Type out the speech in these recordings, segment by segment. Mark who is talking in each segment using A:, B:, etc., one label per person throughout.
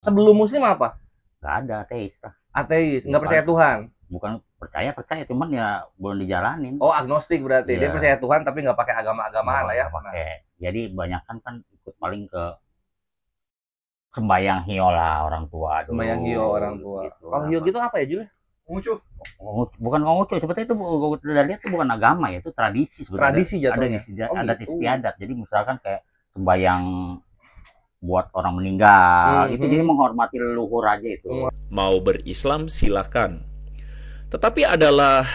A: Sebelum Muslim apa?
B: Nggak ada, ateis lah.
A: Ateis, nggak
B: Bukan,
A: percaya Tuhan.
B: bukan percaya, cuman ya belum dijalanin.
A: Oh, agnostik berarti. Dia
B: Iya,
A: percaya Tuhan tapi nggak pakai agama-agamaan lah ya.
B: nggak pakai. Jadi banyak kan ikut paling ke sembayang hio lah orang tua dulu.
A: Sembahyang hio orang tua.
B: Gitu,
A: Kalau hio gitu apa ya, Jul?
C: Konghucu.
B: Bukan Konghucu, seperti itu gue udah lihat itu bukan agama ya, itu tradisi sebenarnya.
A: Tradisi jatuhnya.
B: Adat istiadat. Jadi misalkan kayak sembayang buat orang meninggal, itu jadi menghormati leluhur aja itu.
D: Mau berislam silakan. Tetapi adalah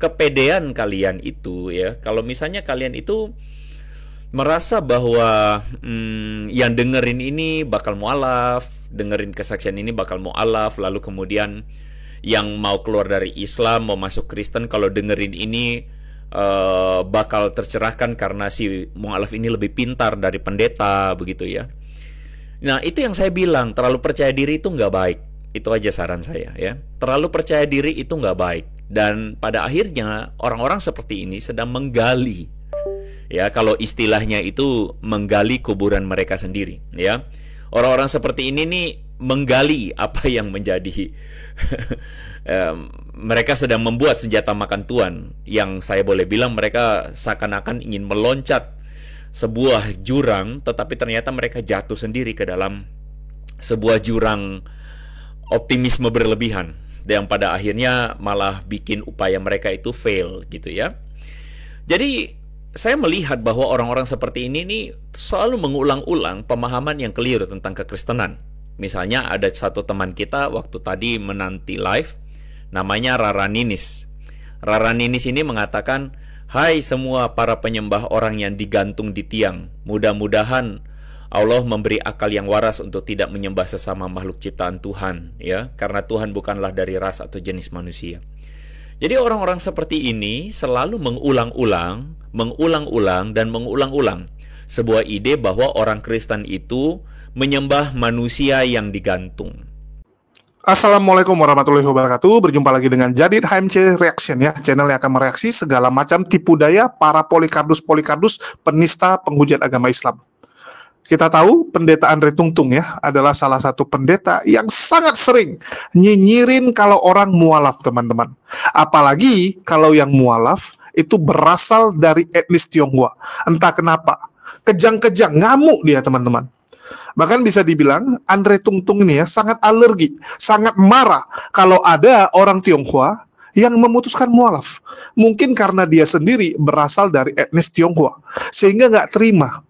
D: kepedean kalian itu ya. Kalau misalnya kalian itu merasa bahwa yang dengerin ini bakal mualaf, dengerin kesaksian ini bakal mualaf, lalu kemudian yang mau keluar dari Islam, mau masuk Kristen, kalau dengerin ini bakal tercerahkan karena si mualaf ini lebih pintar dari pendeta, begitu ya. Nah, itu yang saya bilang, terlalu percaya diri itu nggak baik. Itu aja saran saya ya. Terlalu percaya diri itu nggak baik. Dan pada akhirnya orang-orang seperti ini sedang menggali. Ya, kalau istilahnya itu menggali kuburan mereka sendiri ya. Orang-orang seperti ini nih menggali apa yang menjadi mereka sedang membuat senjata makan tuan, yang saya boleh bilang mereka seakan-akan ingin meloncat sebuah jurang, tetapi ternyata mereka jatuh sendiri ke dalam sebuah jurang optimisme berlebihan, yang pada akhirnya malah bikin upaya mereka itu fail gitu ya. Jadi saya melihat bahwa orang-orang seperti ini nih selalu mengulang-ulang pemahaman yang keliru tentang kekristenan. Misalnya ada satu teman kita waktu tadi menanti live, namanya Rara Ninis. Rara Ninis ini mengatakan, "Hai semua para penyembah orang yang digantung di tiang, mudah-mudahan Allah memberi akal yang waras untuk tidak menyembah sesama makhluk ciptaan Tuhan, ya, karena Tuhan bukanlah dari ras atau jenis manusia." Jadi orang-orang seperti ini selalu mengulang-ulang sebuah ide bahwa orang Kristen itu menyembah manusia yang digantung.
C: Assalamualaikum warahmatullahi wabarakatuh. Berjumpa lagi dengan Jadid HMC Reaction ya, channel yang akan mereaksi segala macam tipu daya para polikardus penista penghujat agama Islam. Kita tahu pendeta Andre Tungtung ya adalah salah satu pendeta yang sangat sering nyinyirin kalau orang mualaf, teman-teman. Apalagi kalau yang mualaf itu berasal dari etnis Tionghoa. Entah kenapa, kejang-kejang, ngamuk dia, teman-teman. Bahkan bisa dibilang Andre Tungtung ini ya sangat alergi, sangat marah kalau ada orang Tionghoa yang memutuskan mualaf. Mungkin karena dia sendiri berasal dari etnis Tionghoa, sehingga nggak terima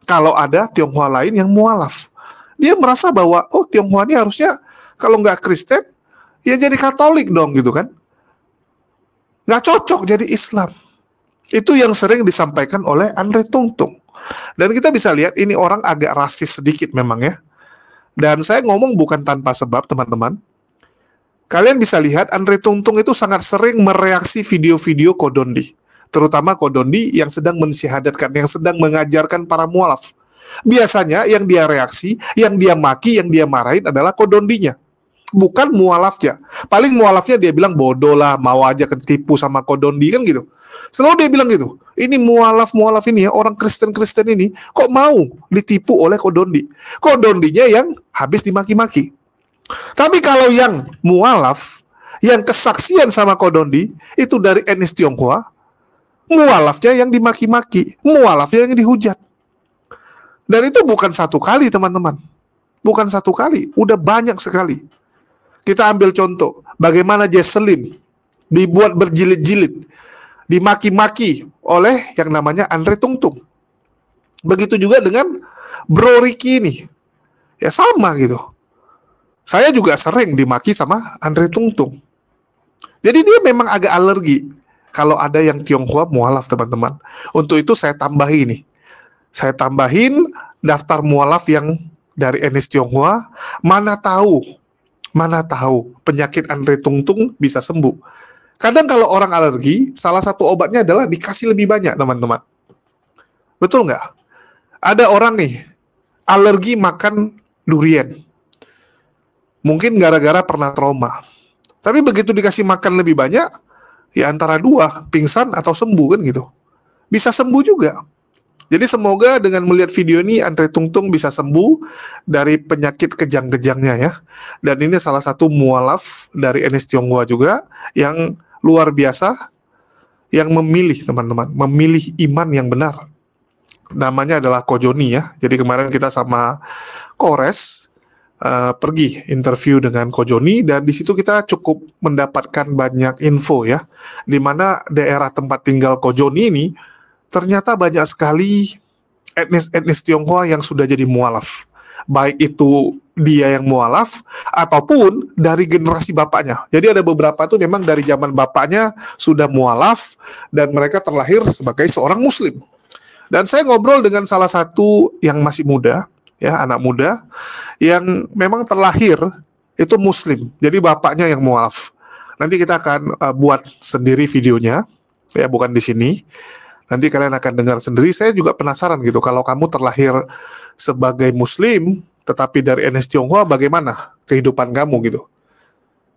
C: kalau ada Tionghoa lain yang mualaf. Dia merasa bahwa, oh Tionghoa ini harusnya kalau nggak Kristen, ya jadi Katolik dong gitu kan. Nggak cocok jadi Islam. Itu yang sering disampaikan oleh Andre Tungtung. Dan kita bisa lihat ini orang agak rasis sedikit memang ya. Dan saya ngomong bukan tanpa sebab, teman-teman. Kalian bisa lihat Andre Tungtung itu sangat sering mereaksi video-video Kodondi. Terutama Kodondi yang sedang mensyahadatkan, yang sedang mengajarkan para mualaf. Biasanya yang dia reaksi, yang dia maki, yang dia marahin adalah Kodondinya, bukan mualafnya. Paling mualafnya dia bilang bodoh lah, mau aja ketipu sama Kodondi kan gitu. Selalu dia bilang gitu. Ini mualaf ini ya, orang Kristen ini kok mau ditipu oleh Kodondi. Kodondinya yang habis dimaki-maki. Tapi kalau yang mualaf, yang kesaksian sama Kodondi itu dari etnis Tionghoa, mualafnya yang dimaki-maki, mualafnya yang dihujat. Dan itu bukan satu kali, teman-teman. Bukan satu kali, udah banyak sekali. Kita ambil contoh, bagaimana Jesselyn dibuat berjilid-jilid, dimaki-maki oleh yang namanya Andre Tungtung. Begitu juga dengan Bro Ricky ini. Ya sama gitu. Saya juga sering dimaki sama Andre Tungtung. Jadi dia memang agak alergi kalau ada yang Tionghoa mualaf, teman-teman. Untuk itu saya tambahin nih. Saya tambahin daftar mualaf yang dari etnis Tionghoa. Mana tahu penyakit Andre Tungtung bisa sembuh. Kadang kalau orang alergi, salah satu obatnya adalah dikasih lebih banyak, teman-teman. Betul nggak? Ada orang nih, alergi makan durian. Mungkin gara-gara pernah trauma. Tapi begitu dikasih makan lebih banyak, ya antara dua, pingsan atau sembuh kan gitu. Bisa sembuh juga. Jadi semoga dengan melihat video ini Andre Tungtung bisa sembuh dari penyakit kejang-kejangnya ya. Dan ini salah satu mualaf dari Ernest Tionghoa juga yang luar biasa, yang memilih teman-teman, memilih iman yang benar. Namanya adalah Ko Joni ya. Jadi kemarin kita sama Kores pergi interview dengan Ko Joni, dan di situ kita cukup mendapatkan banyak info ya. Di mana daerah tempat tinggal Ko Joni ini ternyata banyak sekali etnis Tionghoa yang sudah jadi mualaf. Baik itu dia yang mualaf ataupun dari generasi bapaknya. Jadi ada beberapa tuh memang dari zaman bapaknya sudah mualaf dan mereka terlahir sebagai seorang muslim. Dan saya ngobrol dengan salah satu yang masih muda, ya, anak muda yang memang terlahir itu muslim. Jadi bapaknya yang mualaf. Nanti kita akan buat sendiri videonya, ya, bukan di sini. Nanti kalian akan dengar sendiri. Saya juga penasaran gitu, kalau kamu terlahir sebagai muslim, tetapi dari Ernest Tionghoa, bagaimana kehidupan kamu gitu.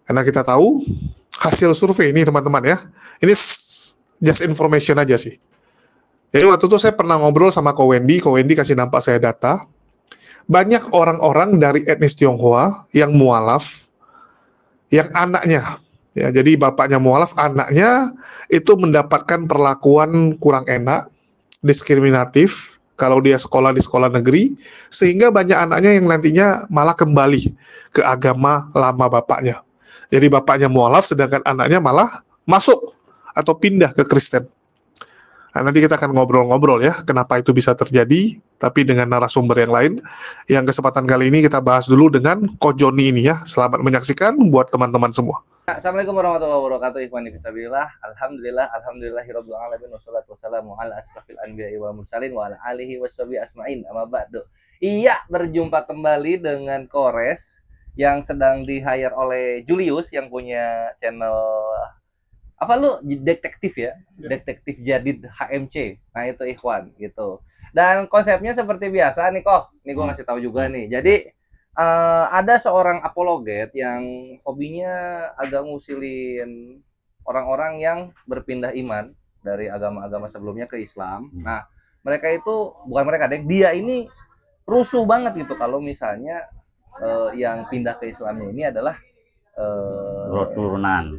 C: Karena kita tahu, hasil survei ini teman-teman ya, ini just information aja sih. Jadi waktu itu saya pernah ngobrol sama Ko Wendy kasih nampak saya data, banyak orang-orang dari etnis Tionghoa yang mualaf, yang anaknya, ya, jadi bapaknya mualaf, anaknya itu mendapatkan perlakuan kurang enak, diskriminatif, kalau dia sekolah di sekolah negeri, sehingga banyak anaknya yang nantinya malah kembali ke agama lama bapaknya. Jadi bapaknya mualaf, sedangkan anaknya malah masuk atau pindah ke Kristen. Nah, nanti kita akan ngobrol-ngobrol ya, kenapa itu bisa terjadi, tapi dengan narasumber yang lain. Yang kesempatan kali ini kita bahas dulu dengan Ko Joni ini ya. Selamat menyaksikan buat teman-teman semua.
A: Assalamualaikum warahmatullahi wabarakatuh. Ikhwani fisabilillah. Alhamdulillahirabbil alamin wassalatu wassalamu ala asrafil anbiya'i wal mursalin wa ala alihi washabihi asmain. Amma ba'du. Iya, berjumpa kembali dengan Kores yang sedang di-hire oleh Julius yang punya channel apa lu, detektif ya, detektif Jadid HMC. Nah itu Ikhwan gitu. Dan konsepnya seperti biasa nih kok, nih gue ngasih tahu juga nih. Jadi ada seorang apologet yang hobinya agak ngusilin orang-orang yang berpindah iman dari agama-agama sebelumnya ke Islam. Nah mereka itu, bukan mereka deh, dia ini rusuh banget gitu kalau misalnya yang pindah ke Islamnya ini adalah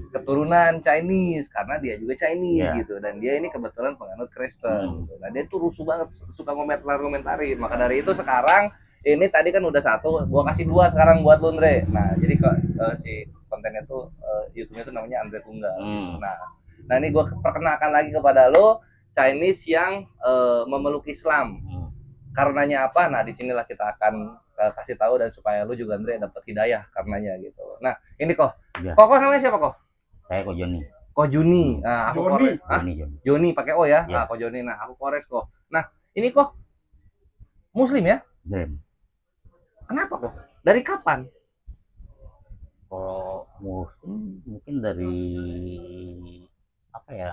A: keturunan Chinese, karena dia juga Chinese gitu, dan dia ini kebetulan penganut Kristen gitu. Nah dia tuh rusuh banget, suka komentarin. Maka dari itu sekarang ini tadi kan udah satu, gua kasih dua sekarang buat lu Andre. Nah jadi kok si kontennya tuh YouTube-nya tuh namanya Andre Tunggal. Nah ini gua perkenalkan lagi kepada lo Chinese yang memeluk Islam. Karenanya apa? Nah disinilah kita akan kasih tahu, dan supaya lu juga Andre dapat hidayah karenanya gitu. Nah ini kok, kok namanya siapa kok?
B: Saya Ko Joni.
A: Ko Joni. Nah aku Kores. Joni pakai O ya. Nah Ko Joni. Nah aku Kores kok. Nah ini kok Muslim ya? Kenapa kok? Dari kapan?
B: Kalau Muslim mungkin dari apa ya?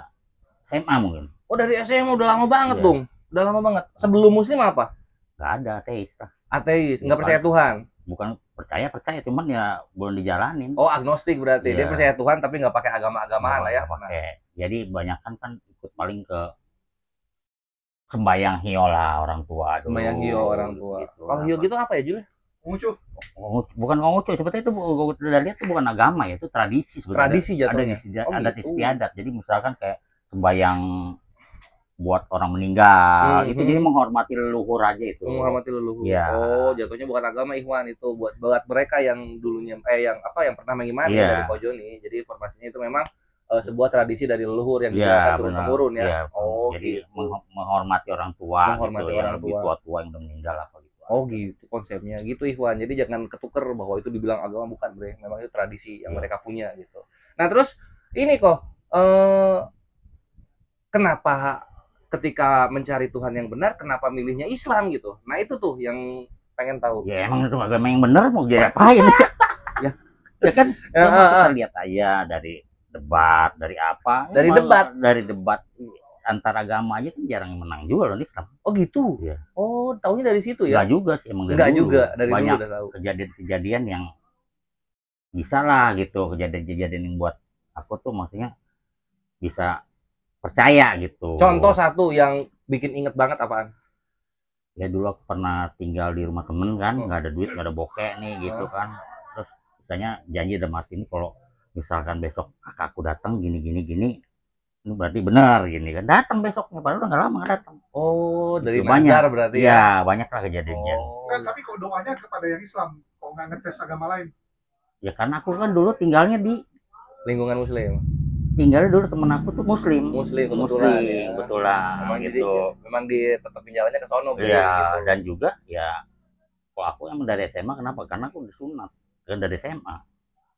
B: SMA mungkin.
A: Oh dari SMA udah lama banget dong. Udah lama banget. Sebelum Muslim apa?
B: Gak ada, ateis lah.
A: Ateis, nggak percaya Tuhan?
B: Bukan percaya, cuman ya belum dijalanin.
A: Oh agnostik berarti. Dia percaya Tuhan tapi nggak pakai agama-agamaan lah ya.
B: Pakai. Jadi banyakan kan ikut paling ke sembayang hio lah orang tua.
A: Sembayang hio orang tua. Gitu. Kalau hio gitu apa ya Jul?
C: Konghucu.
B: Bukan Konghucu, sebetulnya itu udah lihat itu bukan agama ya, itu tradisi sebenarnya.
A: Tradisi jatuhnya.
B: Ada istiadat. Jadi misalkan kayak sembayang buat orang meninggal, itu jadi menghormati leluhur aja itu.
A: Menghormati leluhur.
B: Ya.
A: Oh, jatuhnya bukan agama Ikhwan, itu buat mereka yang dulunya yang pernah mengimani dari Ko Joni. Jadi informasinya itu memang sebuah tradisi dari leluhur yang dijalankan turun temurun ya. Oh,
B: jadi
A: gitu.
B: menghormati orang tua,
A: menghormati
B: gitu,
A: orang
B: tua yang udah meninggal apa gitu.
A: Oh gitu konsepnya gitu Ikhwan. Jadi jangan ketuker bahwa itu dibilang agama, bukan bre. Memang itu tradisi yang mereka punya gitu. Nah terus ini kok kenapa ketika mencari Tuhan yang benar, kenapa milihnya Islam gitu? Nah itu tuh yang pengen tahu.
B: Ya emang itu agama yang benar mau jadi apain? ya kan kita lihat aja dari debat, dari apa? Dari debat antar agama aja kan jarang yang menang juga loh Islam.
A: Oh gitu?
B: Ya.
A: Oh taunya dari situ ya?
B: Enggak juga sih, emang
A: dari dulu. Juga dari
B: banyak
A: dulu udah tahu.
B: Kejadian-kejadian yang bisa lah gitu, kejadian-kejadian yang buat aku tuh maksudnya bisa percaya gitu.
A: Contoh satu yang bikin inget banget apaan?
B: Ya dulu aku pernah tinggal di rumah temen kan, nggak ada duit, nggak ada bokeh nih gitu kan. Terus misalnya janji sama Martin, kalau misalkan besok kakakku datang gini gini gini, ini berarti benar gini kan. Datang besoknya, padahal udah nggak lama nggak datang.
A: Oh, dari
B: Itu
A: nazar
B: banyak.
A: berarti ya.
B: Ya banyak lah kejadian.
A: Oh.
C: Enggak, tapi kok doanya kepada yang Islam, kok nggak ngetes agama lain?
B: Ya karena aku kan dulu tinggalnya di
A: Lingkungan muslim.
B: dulu temen aku tuh muslim.
A: Muslim kebetulan ya.
B: Kebetulan
A: Memang
B: gitu.
A: memang di tetapin jalannya ke sono
B: Iya,
A: gitu.
B: dan juga ya kok aku emang dari SMA, kenapa? Karena aku disunat kan dari SMA.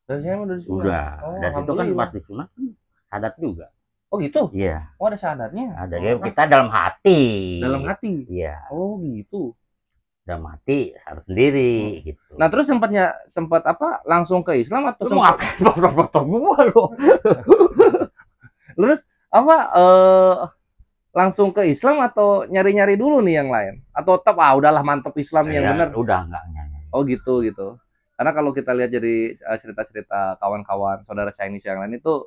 A: Dari saya udah disunat.
B: Udah.
A: Oh,
B: Dari situ kan
A: alhamdulillah.
B: pas disunat kan sadat juga.
A: Oh gitu.
B: Iya,
A: Oh ada syahadatnya.
B: ada ya kita dalam hati.
A: Dalam hati.
B: Iya,
A: Oh gitu.
B: dalam hati sadat sendiri gitu.
A: Nah terus sempat apa langsung ke Islam atau
B: Lu mau ngapain foto-foto gua lo?
A: terus apa langsung ke Islam atau nyari-nyari dulu nih yang lain? Atau tetap udahlah mantep Islam yang
B: Ya,
A: benar.
B: udah enggak nyanyi.
A: Oh gitu gitu. Karena kalau kita lihat dari cerita-cerita kawan-kawan saudara Chinese yang lain itu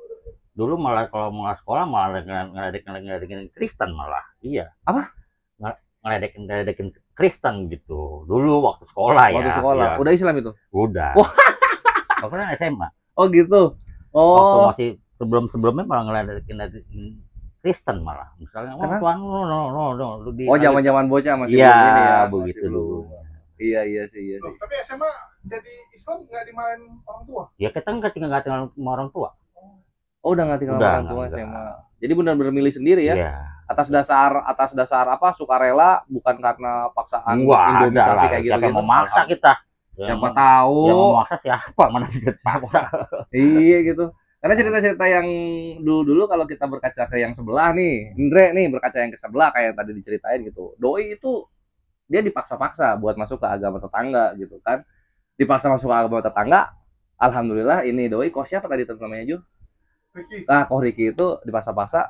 B: Dulu malah kalau mau sekolah malah ngeledekin Kristen malah. Iya.
A: Apa?
B: Ngeledekin Kristen gitu. Dulu waktu sekolah ya.
A: waktu sekolah
B: Iya.
A: udah Islam itu.
B: Udah.
A: Wah.
B: Aku kan SMA.
A: Oh gitu.
B: Waktu
A: Oh.
B: masih sebelumnya malah ngeledekin Kristen malah. Misalnya,
A: Kenapa?
B: Tuhan no.
A: Oh zaman-zaman bocah masih
B: Iya,
A: belum ini ya.
B: begitu
A: masih belum.
B: dulu.
A: Iya sih.
C: Loh, tapi SMA jadi Islam nggak dimarahin orang tua?
B: Ya kita nggak tinggal sama orang tua.
A: Oh udah nggak tinggal
B: Udah,
A: orang tua
B: nggak.
A: SMA. Jadi benar-benar milih sendiri ya.
B: Iya.
A: Atas dasar apa sukarela bukan karena paksaan
B: Wah, ada
A: indomisasi
B: lah.
A: kayak gitu.
B: Siapa yang mau maksa kita?
A: Siapa tahu.
B: Yang mau maksa siapa? Mana bisa paksa?
A: Iya gitu. Karena cerita-cerita yang dulu kalau kita berkaca ke yang sebelah nih, Indre nih berkaca yang ke sebelah kayak yang tadi diceritain gitu. Doi itu dia dipaksa-paksa buat masuk ke agama tetangga gitu kan. Dipaksa masuk ke agama tetangga. Alhamdulillah ini doi kok siapa tadi namanya Ju?
C: Ricky.
A: Nah, kok Ricky itu dipaksa-paksa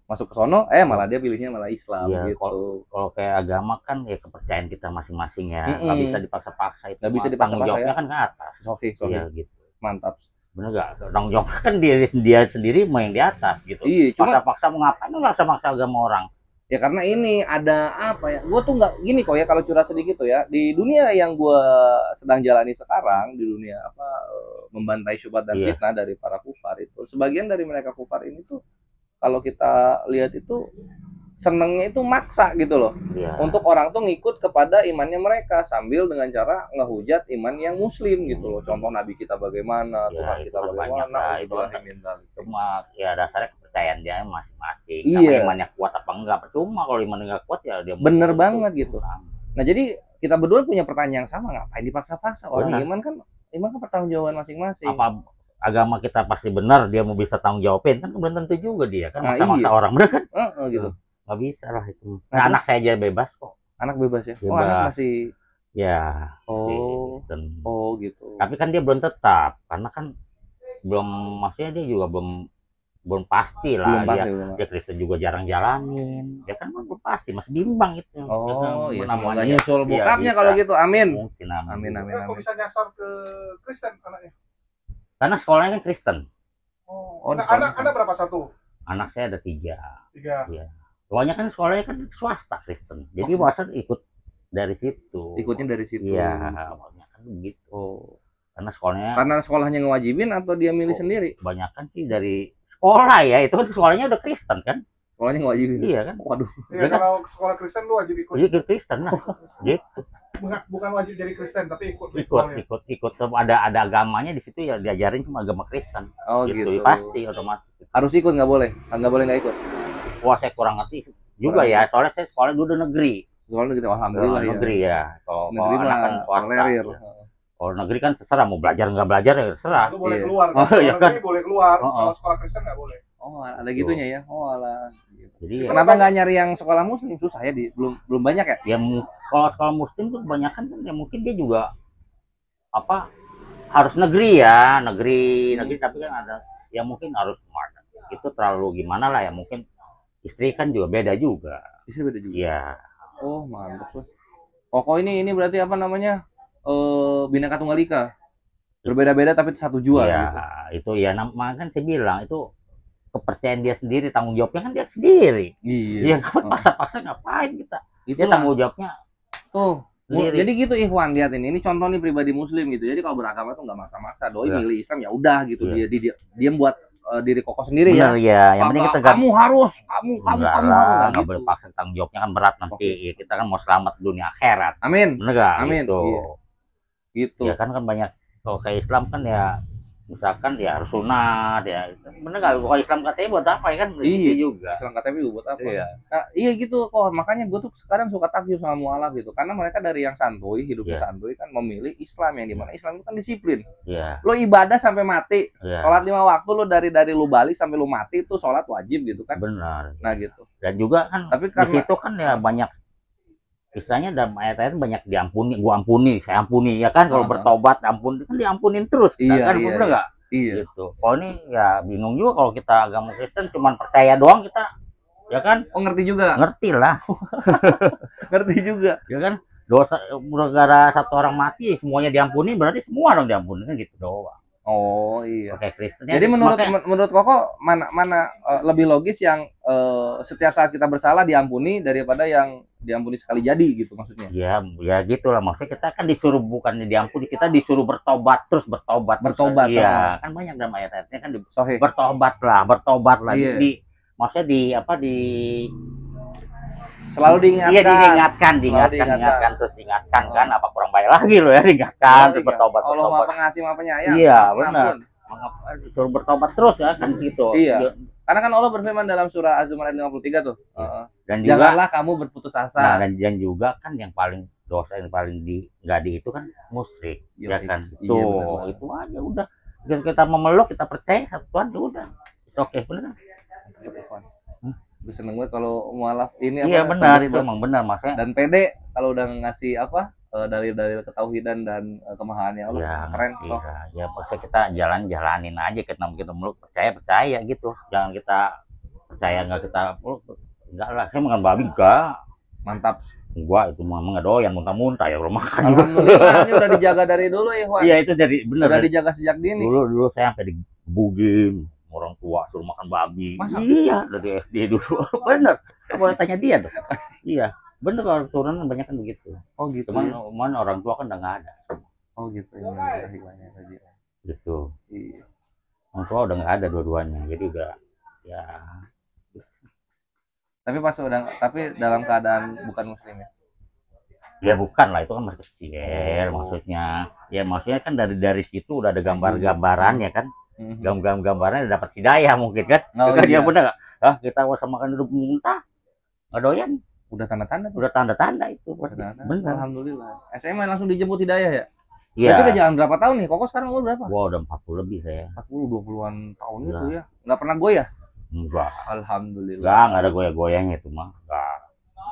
A: masuk ke sono, malah dia pilihnya malah Islam
B: Iya,
A: gitu.
B: Kalau kayak agama kan ya kepercayaan kita masing-masing ya. Nggak
A: Mm-mm.
B: bisa dipaksa-paksa itu.
A: Nggak bisa
B: Tanggung
A: dipaksa-paksa
B: jawabnya
A: ya.
B: kan ke atas.
A: Sofi.
B: Iya gitu.
A: Mantap.
B: Bener gak? Tanggung jawab kan dia sendiri mau yang di atas gitu.
A: Iya, cuma
B: Paksa-paksa mau ngapain? Lu maksa-maksa agama orang.
A: ya karena ini ada apa ya? Gue tuh nggak gini kok ya kalau curhat sedikit tuh ya. Di dunia yang gue sedang jalani sekarang, di dunia apa membantai syubhat dan
B: Iya.
A: fitnah dari para kufar itu, sebagian dari mereka kufar ini tuh kalau kita lihat itu senengnya itu maksa gitu loh.
B: Iya.
A: Untuk orang tuh ngikut kepada imannya mereka sambil dengan cara ngehujat iman yang muslim gitu loh. Contoh Nabi kita bagaimana,
B: Ya,
A: Tuhan
B: itu
A: kita
B: kan banyak
A: bagaimana,
B: lah, itu
A: Alhamdulillah,
B: kan.
A: min dzalik.
B: Cuma ya dasarnya kepercayaan dia masing-masing.
A: Iya.
B: Sama imannya kuat apa enggak. Percuma kalau imannya nggak kuat ya dia
A: Bener
B: mau-
A: banget gitu. Nah jadi kita berdua punya pertanyaan yang sama, ngapain dipaksa-paksa? Orang
B: Benar.
A: iman kan pertanggungjawaban masing-masing.
B: Apa agama kita pasti benar, dia mau bisa tanggung jawabin kan belum tentu juga dia kan
A: Nah,
B: maksa-maksa
A: iya.
B: orang bener kan
A: Gitu.
B: nggak bisa lah itu.
A: Nah,
B: Anak saya aja bebas kok
A: Anak bebas ya? Oh
B: Bebas.
A: anak masih.
B: ya.
A: Oh.
B: Kristen.
A: Oh gitu.
B: Tapi kan dia belum tetap karena kan belum, maksudnya dia juga belum pasti
A: Belum
B: lah
A: pasti
B: dia.
A: belum.
B: Dia Kristen juga jarang jalanin, dia kan belum pasti, masih bimbang itu.
A: Oh iya, semoga
B: namanya
A: nyusul
B: Iya,
A: bokapnya
B: bisa.
A: kalau gitu. Amin.
B: Mungkin
A: Amin.
C: Enggak, kok bisa nyasar ke Kristen anaknya?
B: Karena sekolahnya kan Kristen.
C: Oh,
A: di
C: nah,
A: sekolah.
C: anak berapa? Satu?
B: Anak saya ada 3.
C: 3.
B: Pokoknya kan sekolahnya kan swasta Kristen. Jadi masa ikut dari situ.
A: Ikutnya dari situ.
B: Iya, awalnya kan begitu.
A: Oh.
B: Karena sekolahnya
A: Karena sekolahnya ngewajibin atau dia milih sendiri?
B: kebanyakan sih dari sekolah ya. Itu kan sekolahnya udah Kristen kan?
A: Sekolahnya ngewajibin.
B: Iya kan?
A: Waduh.
C: Iya,
B: Dia kan-
C: kalau sekolah Kristen lu wajib ikut.
B: Iya Kristen lah.
C: Bukan wajib jadi Kristen, tapi ikut
B: ikut
C: ritualnya.
B: ikut ada agamanya di situ ya, diajarin cuma agama Kristen.
A: Oh gitu.
B: Pasti otomatis.
A: Harus ikut nggak boleh nggak ikut.
B: Wah, saya kurang ngerti juga
A: Kurang
B: ya, soalnya saya sekolah dulu di negeri.
A: Soalnya gitu, alhamdulillah ya.
B: Negeri ya. Kalau
A: Negeri
B: anak
A: mah
B: kan swasta.
A: tolerir.
B: Ya. Kalau negeri kan terserah mau belajar nggak belajar ya terserah.
C: Lu boleh
A: Iya.
C: keluar.
B: Oh,
C: Kalau
B: iya
C: negeri boleh keluar,
B: Oh, oh.
C: kalau sekolah Kristen nggak boleh.
A: Oh ada gitunya ya. Oh alah. Gitu.
B: Jadi ya,
A: Kenapa nggak nyari yang sekolah muslim? Susah ya belum banyak ya.
B: ya kalau sekolah muslim tuh kebanyakan kan ya mungkin dia juga apa harus negeri ya, negeri tapi kan ada yang mungkin harus smart. Itu terlalu gimana lah ya, mungkin istri kan juga beda juga.
A: Istri beda juga.
B: Iya.
A: Oh mantap tuh. Oh kok ini berarti apa namanya? Bineka Tunggal Ika. Berbeda-beda tapi satu jua
B: Iya,
A: gitu.
B: itu ya namanya kan saya bilang itu kepercayaan dia sendiri, tanggung jawabnya kan dia sendiri.
A: Iya.
B: Dia kan paksa-paksa ngapain kita? Dia tanggung jawabnya
A: tuh.
B: sendiri.
A: Jadi gitu Ikhwan, lihat ini contoh nih pribadi muslim gitu. Jadi kalau beragama tuh nggak maksa-maksa, doi milih Islam ya udah gitu. Dia buat diri kokoh sendiri.
B: Bener, ya. Yang penting kita
A: kamu harus
B: nggak boleh paksa, tanggung jawabnya kan berat nanti. Ya, kita kan mau selamat dunia akhirat.
A: Amin.
B: Bener gak?
A: Amin.
B: Gitu.
A: Iya. Gitu.
B: Ya kan banyak kalau kayak Islam kan ya misalkan ya harus sunat ya. Bener gak? Kalau Islam KTP buat apa ya kan?
A: Iya
B: juga.
A: Islam KTP buat apa?
B: Iya.
A: Nah, iya gitu kok. Makanya gue tuh sekarang suka takjub sama mualaf gitu. Karena mereka dari yang santuy, hidupnya santuy kan memilih Islam yang dimana Islam itu kan disiplin.
B: Iya.
A: Lo ibadah sampai mati. Sholat 5 waktu lo dari lu balik sampai lu mati itu sholat wajib gitu kan.
B: Benar.
A: Nah gitu.
B: Dan juga kan
A: tapi
B: di situ kan ya banyak istilahnya dalam ayat-ayat banyak diampuni, gua ampuni, saya ampuni ya kan. Kalau bertobat ampun kan diampunin terus kan bener nggak?
A: Iya.
B: Gitu. Oh ini ya bingung juga kalau kita agama Kristen cuman percaya doang kita, ya kan?
A: Oh ngerti juga?
B: Ngerti lah.
A: Ngerti juga.
B: Ya kan? Dosa gara satu orang mati semuanya diampuni berarti semua dong diampuni kan gitu doang.
A: Oh iya.
B: Oke, Kristen.
A: Jadi menurut Koko mana lebih logis yang setiap saat kita bersalah diampuni daripada yang diampuni sekali jadi gitu maksudnya?
B: Ya gitulah maksudnya kita kan disuruh bukannya diampuni, kita disuruh bertobat terus bertobat. Iya, kan banyak dalam ayat-ayatnya kan bertobat lah.
A: Iya.
B: Maksudnya
A: selalu diingatkan.
B: Iya diingatkan terus diingatkan kan apa kurang baik lagi lo ya diingatkan terus bertobat.
A: Allah Maha Pengasih Maha Penyayang.
B: Iya benar. Suruh bertobat terus ya kan gitu.
A: Iya. Karena kan Allah berfirman dalam surah Az-Zumar ayat 53 tuh.
B: Dan juga,
A: janganlah kamu berputus asa.
B: Nah, dan juga kan yang paling dosa yang paling nggak di itu kan musyrik. Ya kan. Tuh itu aja udah. Kita memeluk kita percaya satu Tuhan udah. Oke benar.
A: Gue seneng banget kalau mualaf ini
B: iya benar itu emang benar maksudnya
A: dan pede kalau udah ngasih apa dalil-dalil ketauhidan dan kemahaannya Allah ya, keren loh.
B: Ya maksudnya kita jalanin aja kita meluk percaya gitu, jangan kita percaya nggak kita enggak lah saya makan babi enggak
A: mantap
B: gua itu mah nggak doyan muntah-muntah ya rumah makan.
A: Alhamdulillah ini udah dijaga dari dulu ya Ikhwan.
B: Iya itu dari benar
A: udah dijaga sejak dini.
B: Dulu saya sampai digebugin orang tua suruh makan babi.
A: Masa?
B: Iya dari SD dulu. Bener. Boleh tanya dia tuh. Iya. Bener kalau turunan banyak kan begitu.
A: Oh gitu.
B: Cuman orang tua kan udah nggak ada.
A: Oh gitu.
B: Gitu.
A: Iya.
B: Orang tua udah nggak ada dua-duanya. Jadi udah ya.
A: Tapi dalam keadaan bukan muslim ya.
B: Ya bukan lah itu kan masih kecil maksudnya. Ya maksudnya kan dari situ udah ada gambar-gambaran ya kan. Gambar-gambarnya dapat hidayah mungkin kan. Dia bener nggak? Kita sama makan dulu muntah nggak doyan.
A: Udah tanda-tanda
B: itu. Bener.
A: Alhamdulillah. SMA langsung dijemput hidayah ya?
B: Iya.
A: Itu udah jalan berapa tahun nih? Koko sekarang umur berapa?
B: Wah udah 40 lebih saya.
A: 20-an tahun itu ya. Nggak pernah goyah?
B: Enggak.
A: Alhamdulillah.
B: Nggak ada goyah-goyahnya itu mah. Enggak.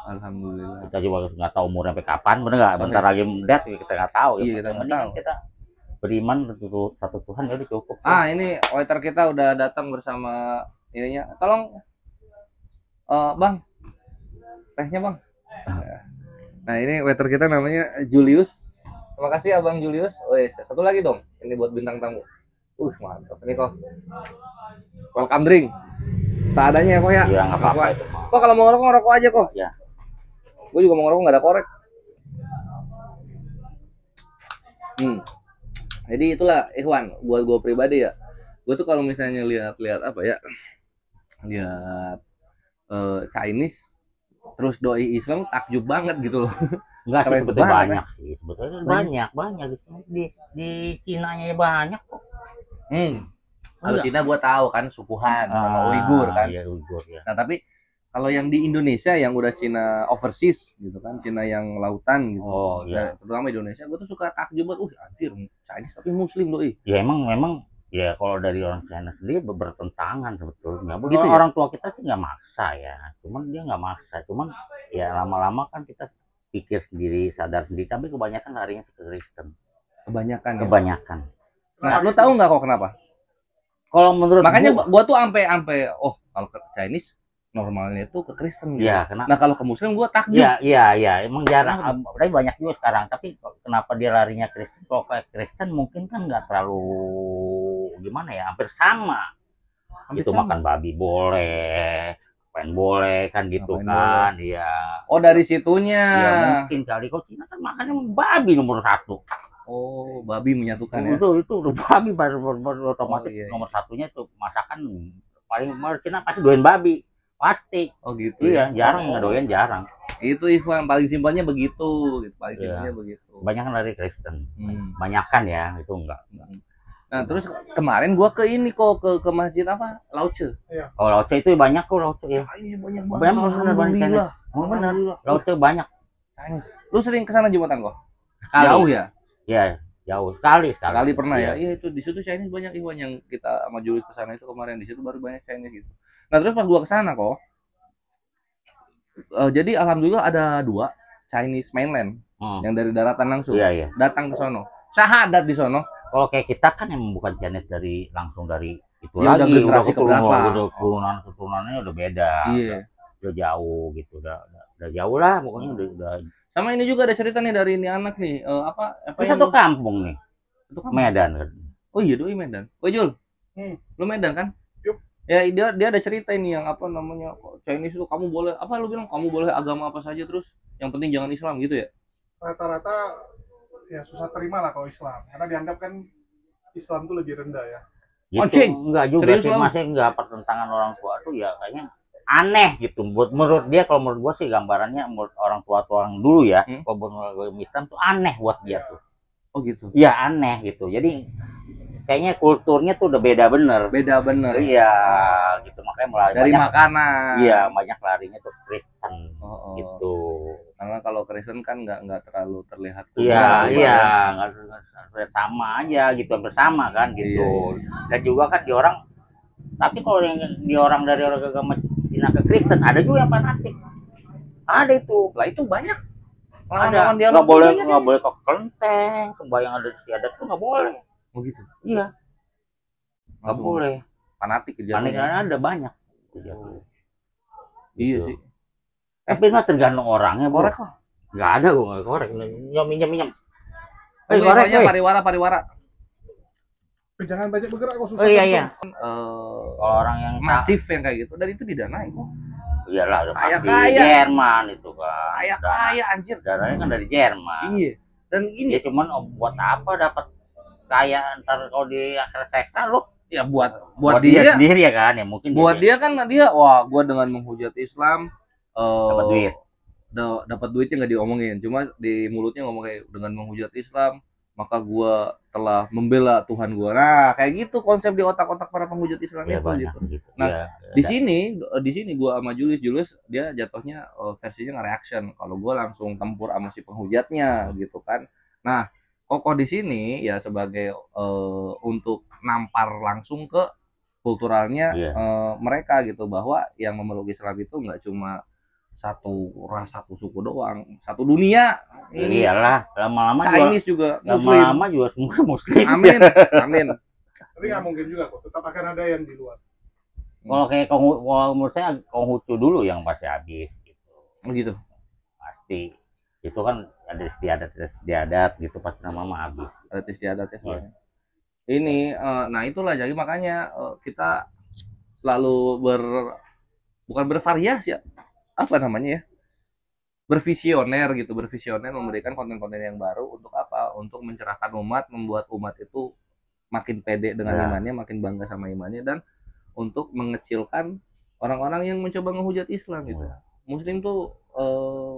A: Alhamdulillah.
B: Kita juga nggak tahu umurnya sampai kapan, bener nggak? Bentar lagi mendet kita nggak tahu.
A: Iya kita nggak tahu.
B: Kita beriman satu Tuhan ya udah cukup.
A: Ini waiter kita udah datang bersama ininya. Tolong, Bang, tehnya Bang. Nah ini waiter kita namanya Julius. Terima kasih Abang Julius. Satu lagi dong. Ini buat bintang tamu. Mantap. Ini kok. Welcome drink. Seadanya ya kok ya.
B: Iya nggak apa-apa itu.
A: Kok kalau mau ngerokok aja kok.
B: Ya.
A: Gue juga mau ngerokok nggak ada korek. Jadi itulah Ikhwan, buat gue pribadi ya. Gue tuh kalau misalnya lihat apa ya, lihat Chinese, terus doi Islam takjub banget gitu loh.
B: Enggak sih sebetulnya banyak sih, sebetulnya banyak di Cina nya banyak kok.
A: Kalau Cina gue tahu kan suku Han sama Uighur kan.
B: Iya, Uighur ya.
A: Nah tapi kalau yang di Indonesia yang udah Cina overseas gitu kan, Cina yang lautan gitu.
B: Oh iya.
A: Terutama Indonesia, gue tuh suka takjub banget. Anjir, Chinese tapi Muslim doi.
B: Ya memang ya kalau dari orang China sendiri bertentangan sebetulnya.
A: Gitu ya?
B: Orang tua kita sih nggak maksa ya, cuman dia nggak maksa. Cuman ya lama-lama kan kita pikir sendiri, sadar sendiri. Tapi kebanyakan larinya ke Kristen.
A: Kebanyakan. Nah, lu tahu nggak kok kenapa?
B: Kalau menurut
A: makanya gua tuh sampai kalau ke Chinese normalnya itu ke Kristen gitu.
B: Ya, kenapa?
A: Nah kalau ke Muslim gue takjub.
B: Iya, emang jarang. Tapi banyak juga sekarang. Tapi kenapa dia larinya Kristen? Kalau kayak Kristen mungkin kan nggak terlalu gimana ya, hampir sama. Makan babi boleh, ngapain boleh kan gitu
A: Ngapain
B: kan, iya.
A: Oh, dari situnya.
B: Ya mungkin kali, kok Cina kan makannya babi nomor 1.
A: Oh, babi menyatukan ya.
B: Itu udah babi otomatis.
A: Oh, iya.
B: Nomor satunya tuh masakan paling Cina pasti doyan babi. Pasti.
A: Oh gitu.
B: Iya,
A: Ya.
B: jarang nggak doyan, jarang.
A: Itu Ikhwan paling simpelnya begitu, gitu. Paling
B: Iya.
A: simpelnya begitu.
B: Banyak kan dari Kristen.
A: Hmm.
B: Banyakan ya, itu enggak.
A: Nah, terus kemarin gua ke ini kok ke masjid apa? Lauce.
B: Oh, Lao Tse itu banyak kok, Lao Tse ya.
A: Ini banyak
B: Banyak bener,
A: Alhamdulillah.
B: Oh, bener. Lao Tse banyak.
A: Chinese. Lu sering ke sana Jumatan kok?
B: Sekali.
A: Jauh ya?
B: Iya, jauh. Sekali.
A: Sekali pernah ya?
B: Iya.
A: Iya, itu di situ Chinese banyak Ikhwan yang kita sama Julius ke sana itu kemarin, di situ baru banyak Chinese gitu. Nah, terus pas gua ke sana kok jadi alhamdulillah ada 2 Chinese mainland yang dari daratan langsung
B: Iya, iya.
A: datang ke sono. Syahadat di sono.
B: Kalau kayak kita kan yang bukan Chinese dari langsung dari itu
A: Ya,
B: lagi,
A: udah generasi keberapa?
B: udah keturunannya udah beda.
A: Iya.
B: Udah jauh gitu, udah jauh lah pokoknya udah.
A: Sama ini juga ada cerita nih dari ini anak nih, apa
B: Ini satu kampung nih,
A: Itu kan
B: Medan kan.
A: Oh iya, doi Medan. Oh Jul, lu Medan kan?
C: Yup.
A: Ya dia ada cerita ini yang apa namanya Chinese itu kamu boleh apa lu bilang kamu boleh agama apa saja terus yang penting jangan Islam gitu ya?
C: Rata-rata ya susah terima lah kalau Islam, karena dianggap kan Islam tuh lebih rendah ya.
B: Gitu.
A: Anjing.
B: Enggak juga
A: Serius
B: sih,
A: lu?
B: masih enggak pertentangan orang tua tuh ya kayaknya aneh gitu. Menurut dia, kalau menurut gua sih gambarannya menurut orang tua yang dulu ya, kalau menurut Islam tuh aneh buat dia tuh.
A: Oh gitu.
B: Iya aneh gitu. Jadi kayaknya kulturnya tuh udah beda bener.
A: Beda bener.
B: Iya, gitu makanya mulai
A: Dari
B: banyak,
A: makanan.
B: iya banyak larinya tuh Kristen gitu.
A: Karena kalau Kristen kan nggak terlalu terlihat.
B: Iya, nggak sama aja gitu, bersama kan gitu. Dan juga kan di orang, tapi kalau yang di orang dari orang agama Cina ke Kristen ada juga yang fanatik. Ada itu.
A: Lah itu banyak.
B: Ada. Nggak boleh ke kelenteng, sembahyang ada istiadat tuh nggak boleh.
A: Oh gitu.
B: Iya. Nggak boleh.
A: Fanatik
B: Fanatiknya ada banyak.
A: Iya
B: Gitu.
A: sih.
B: Tapi mah tergantung orangnya, Bro.
A: Korek kok.
B: Nggak ada gua nggak korek. Minjem.
A: Korek pariwara.
C: Jangan banyak bergerak kok, susah.
B: Oh iya.
A: Orang yang masif yang kayak gitu dan itu didanai kok.
B: Iyalah, udah pasti
A: Kaya.
B: Jerman itu kan.
A: Kaya anjir.
B: Dananya kan dari Jerman.
A: Iya. Dan ini
B: Ya cuman buat apa dapat kaya ntar kalau di akhir seksa lu?
A: ya buat
B: dia sendiri ya kan, ya mungkin
A: buat dia kan wah gua dengan menghujat Islam
B: dapat duit.
A: Dapat duitnya nggak diomongin, cuma di mulutnya ngomong kayak dengan menghujat Islam maka gua telah membela Tuhan gua. Nah kayak gitu konsep di otak-otak para penghujat Islam
B: Ya,
A: itu gitu. Nah di sini gua sama Julius dia jatuhnya versinya nge-reaction kalau gua langsung tempur sama si penghujatnya gitu kan. Nah Kokoh di sini ya sebagai untuk nampar langsung ke kulturalnya mereka gitu, bahwa yang memeluk Islam itu nggak cuma satu ras, satu suku doang, satu dunia. Ini
B: iyalah, lama-lama
A: Chinese juga
B: Muslim. Lama-lama juga semua Muslim.
A: Amin.
C: Tapi nggak mungkin juga kok, tetap akan ada yang di luar.
B: Kalau kayak menurut saya Konghucu dulu yang pasti habis gitu.
A: Oh gitu.
B: Pasti. Itu kan ada istiadat gitu, pasti nama habis.
A: Ada istiadat ya soalnya. Ini nah itulah jadi makanya kita selalu bukan bervariasi ya, apa namanya ya, bervisioner memberikan konten-konten yang baru untuk apa, untuk mencerahkan umat, membuat umat itu makin pede dengan imannya, makin bangga sama imannya, dan untuk mengecilkan orang-orang yang mencoba menghujat Islam gitu. Muslim tuh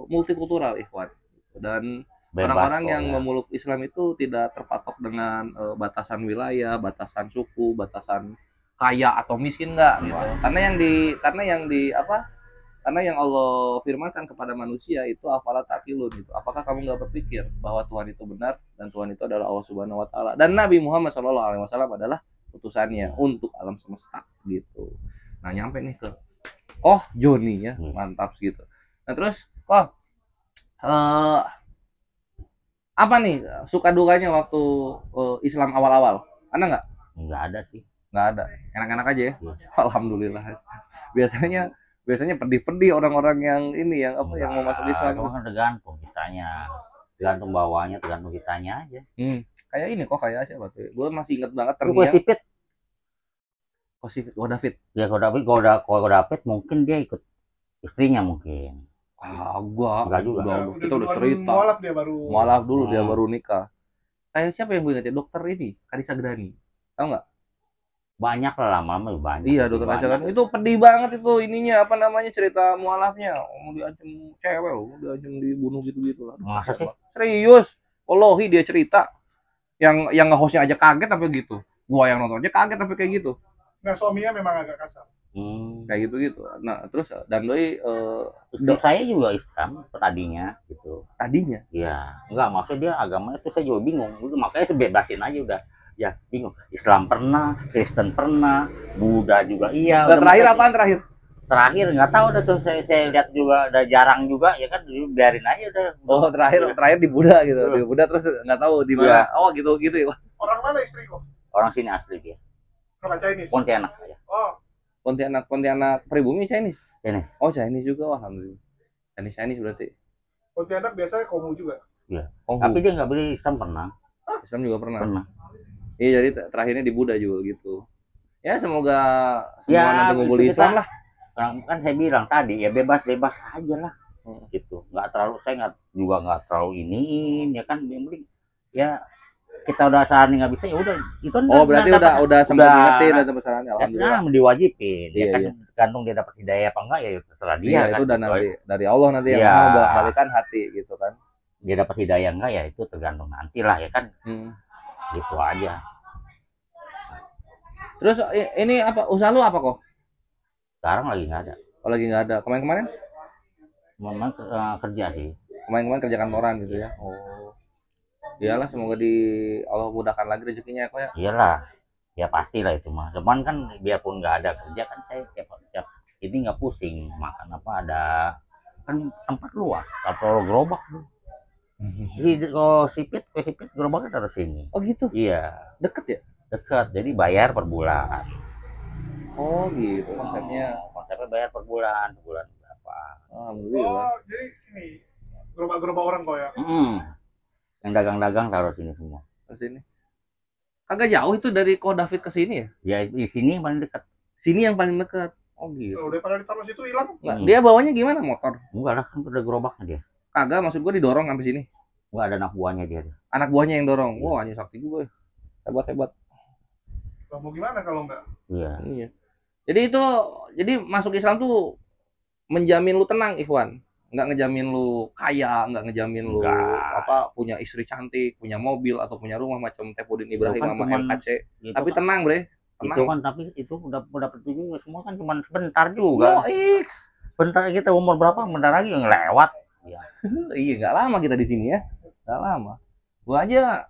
A: multikultural Ikhwan, dan orang-orang yang memeluk Islam itu tidak terpatok dengan batasan wilayah, batasan suku, batasan kaya atau miskin, enggak gitu. Karena yang Allah firmankan kepada manusia itu afala taqilun gitu. Apakah kamu nggak berpikir bahwa Tuhan itu benar dan Tuhan itu adalah Allah Subhanahu wa taala dan Nabi Muhammad SAW adalah utusannya untuk alam semesta gitu. Nah, nyampe nih ke Joni ya, mantap gitu. Nah, terus apa nih suka dukanya waktu Islam awal-awal? Ada nggak?
B: Nggak ada sih.
A: Nggak ada. Enak-enak aja ya. Alhamdulillah. Biasanya pedih-pedih orang-orang yang ini yang mau masuk Islam.
B: Itu kan tergantung kitanya. Tergantung bawahnya, tergantung kitanya aja.
A: Kayak ini kayak siapa tuh? Gue masih inget banget
B: Sipit.
A: David.
B: Ya kalau David mungkin dia ikut Istrinya mungkin.
A: Enggak juga. Kita udah
C: duluan
A: cerita.
C: mualaf dia baru.
A: Mualaf dulu dia baru nikah. Kayak siapa yang gue ingat ya? Dokter ini, Karissa Grani. Tahu nggak?
B: Banyak lah, lama-lama banyak.
A: Iya, dokter Karissa Grani. Itu pedih banget itu ininya, apa namanya, cerita mualafnya. Mau diancam cewek loh, diancam dibunuh gitu-gitu lah.
B: Masa sih?
A: Serius. Wallahi dia cerita. Yang nge-hostnya aja kaget tapi gitu. Gua yang nonton aja kaget tapi kayak gitu.
C: Nah, suaminya memang agak kasar.
A: Kayak gitu-gitu. Nah, terus dan doi
B: Istri saya juga Islam tadinya gitu.
A: tadinya.
B: Iya, enggak maksudnya dia agamanya tuh saya juga bingung. Udah, makanya saya bebasin aja udah. Ya, bingung. Islam pernah, Kristen pernah, Buddha juga iya.
A: Dan
B: Udah,
A: terakhir
B: makanya-
A: apaan terakhir?
B: Terakhir nggak tahu udah tuh saya lihat juga udah jarang juga ya kan, biarin aja udah.
A: Oh, terakhir di Buddha gitu. Di Buddha terus nggak tahu di mana. Oh, gitu ya.
C: Orang mana istriku?
B: Orang sini asli dia.
C: Orang Chinese.
B: Pontianak ya.
C: Oh,
A: Pontianak pribumi Chinese.
B: Chinese.
A: Oh, Chinese juga, alhamdulillah. Chinese berarti.
C: Pontianak biasanya Konghu juga.
A: Konghu.
B: Tapi dia nggak beli Islam pernah.
A: Islam juga pernah.
B: Pernah.
A: Iya, jadi terakhirnya di Buddha juga gitu. Ya, semoga
B: Ya,
A: semua nanti ngumpul
B: itu
A: Islam
B: kita-
A: lah.
B: Kan saya bilang tadi ya bebas-bebas aja lah.
A: Hmm.
B: Gitu. Nggak terlalu, saya nggak terlalu iniin ya kan, yang penting ya kita udah saran nggak bisa ya udah itu kan.
A: Oh, berarti udah sempat ngingetin dan pesanannya, alhamdulillah.
B: Alhamdulillah diwajibin ya
A: Iya,
B: kan,
A: iya.
B: tergantung dia dapat hidayah apa enggak ya terserah dia
A: Iya,
B: kan.
A: itu dan
B: gitu.
A: nanti dari Allah nanti yang
B: Iya.
A: mau bolak-balikan hati gitu kan.
B: Dia dapat hidayah enggak ya itu tergantung nanti lah ya kan,
A: Hmm.
B: gitu aja.
A: Terus ini apa usaha lu apa kok?
B: Sekarang lagi nggak ada,
A: Oh, lagi nggak ada. Kemarin
B: memang kerja sih.
A: kerja kantoran gitu ya. Oh. Iyalah, semoga Allah mudahkan lagi rezekinya kok ya.
B: Iyalah ya pastilah itu mah, cuman kan biarpun nggak ada kerja kan saya tiap ini nggak pusing makan apa, ada kan tempat luas, kalau gerobak tuh. Jadi kalau sipit gerobaknya taruh sini.
A: Oh gitu.
B: Iya,
A: Deket ya?
B: dekat, jadi bayar per bulan.
A: Oh gitu konsepnya.
B: Konsepnya bayar per bulan berapa.
A: Alhamdulillah.
C: Oh, jadi ini gerobak-gerobak orang kok ya.
B: Yang dagang-dagang taruh sini semua.
A: Ke sini. Kagak jauh itu dari Ko David ke sini ya?
B: Ya di sini yang paling dekat.
A: Sini yang paling dekat. Oh gitu.
C: Kalau daripada ditaruh situ hilang.
A: Nggak, dia bawanya gimana, motor?
B: Enggak lah, kan udah gerobaknya dia.
A: Kagak, maksud gua didorong sampai sini.
B: Enggak ada anak buahnya dia.
A: Anak buahnya yang dorong. Wah, anjing sakti juga ya. Hebat.
C: Lah, mau gimana kalau enggak?
B: Iya.
A: Iya. Jadi masuk Islam tuh menjamin lu tenang, Ikhwan. Nggak ngejamin lu kaya, nggak ngejamin lu
B: Enggak.
A: punya istri cantik, punya mobil atau punya rumah macam Tepudin Ibrahim
B: Itu kan
A: sama
B: cuman-
A: MKC.
B: Gitu
A: Tapi
B: kan.
A: tenang, Bre. Tenang.
B: Itu kan, tapi itu udah petunjuk semua kan cuma sebentar juga.
A: Yo, X.
B: Bentar kita umur berapa, bentar lagi ngelewat.
A: Iya, nggak lama kita di sini ya. Nggak lama. Gua aja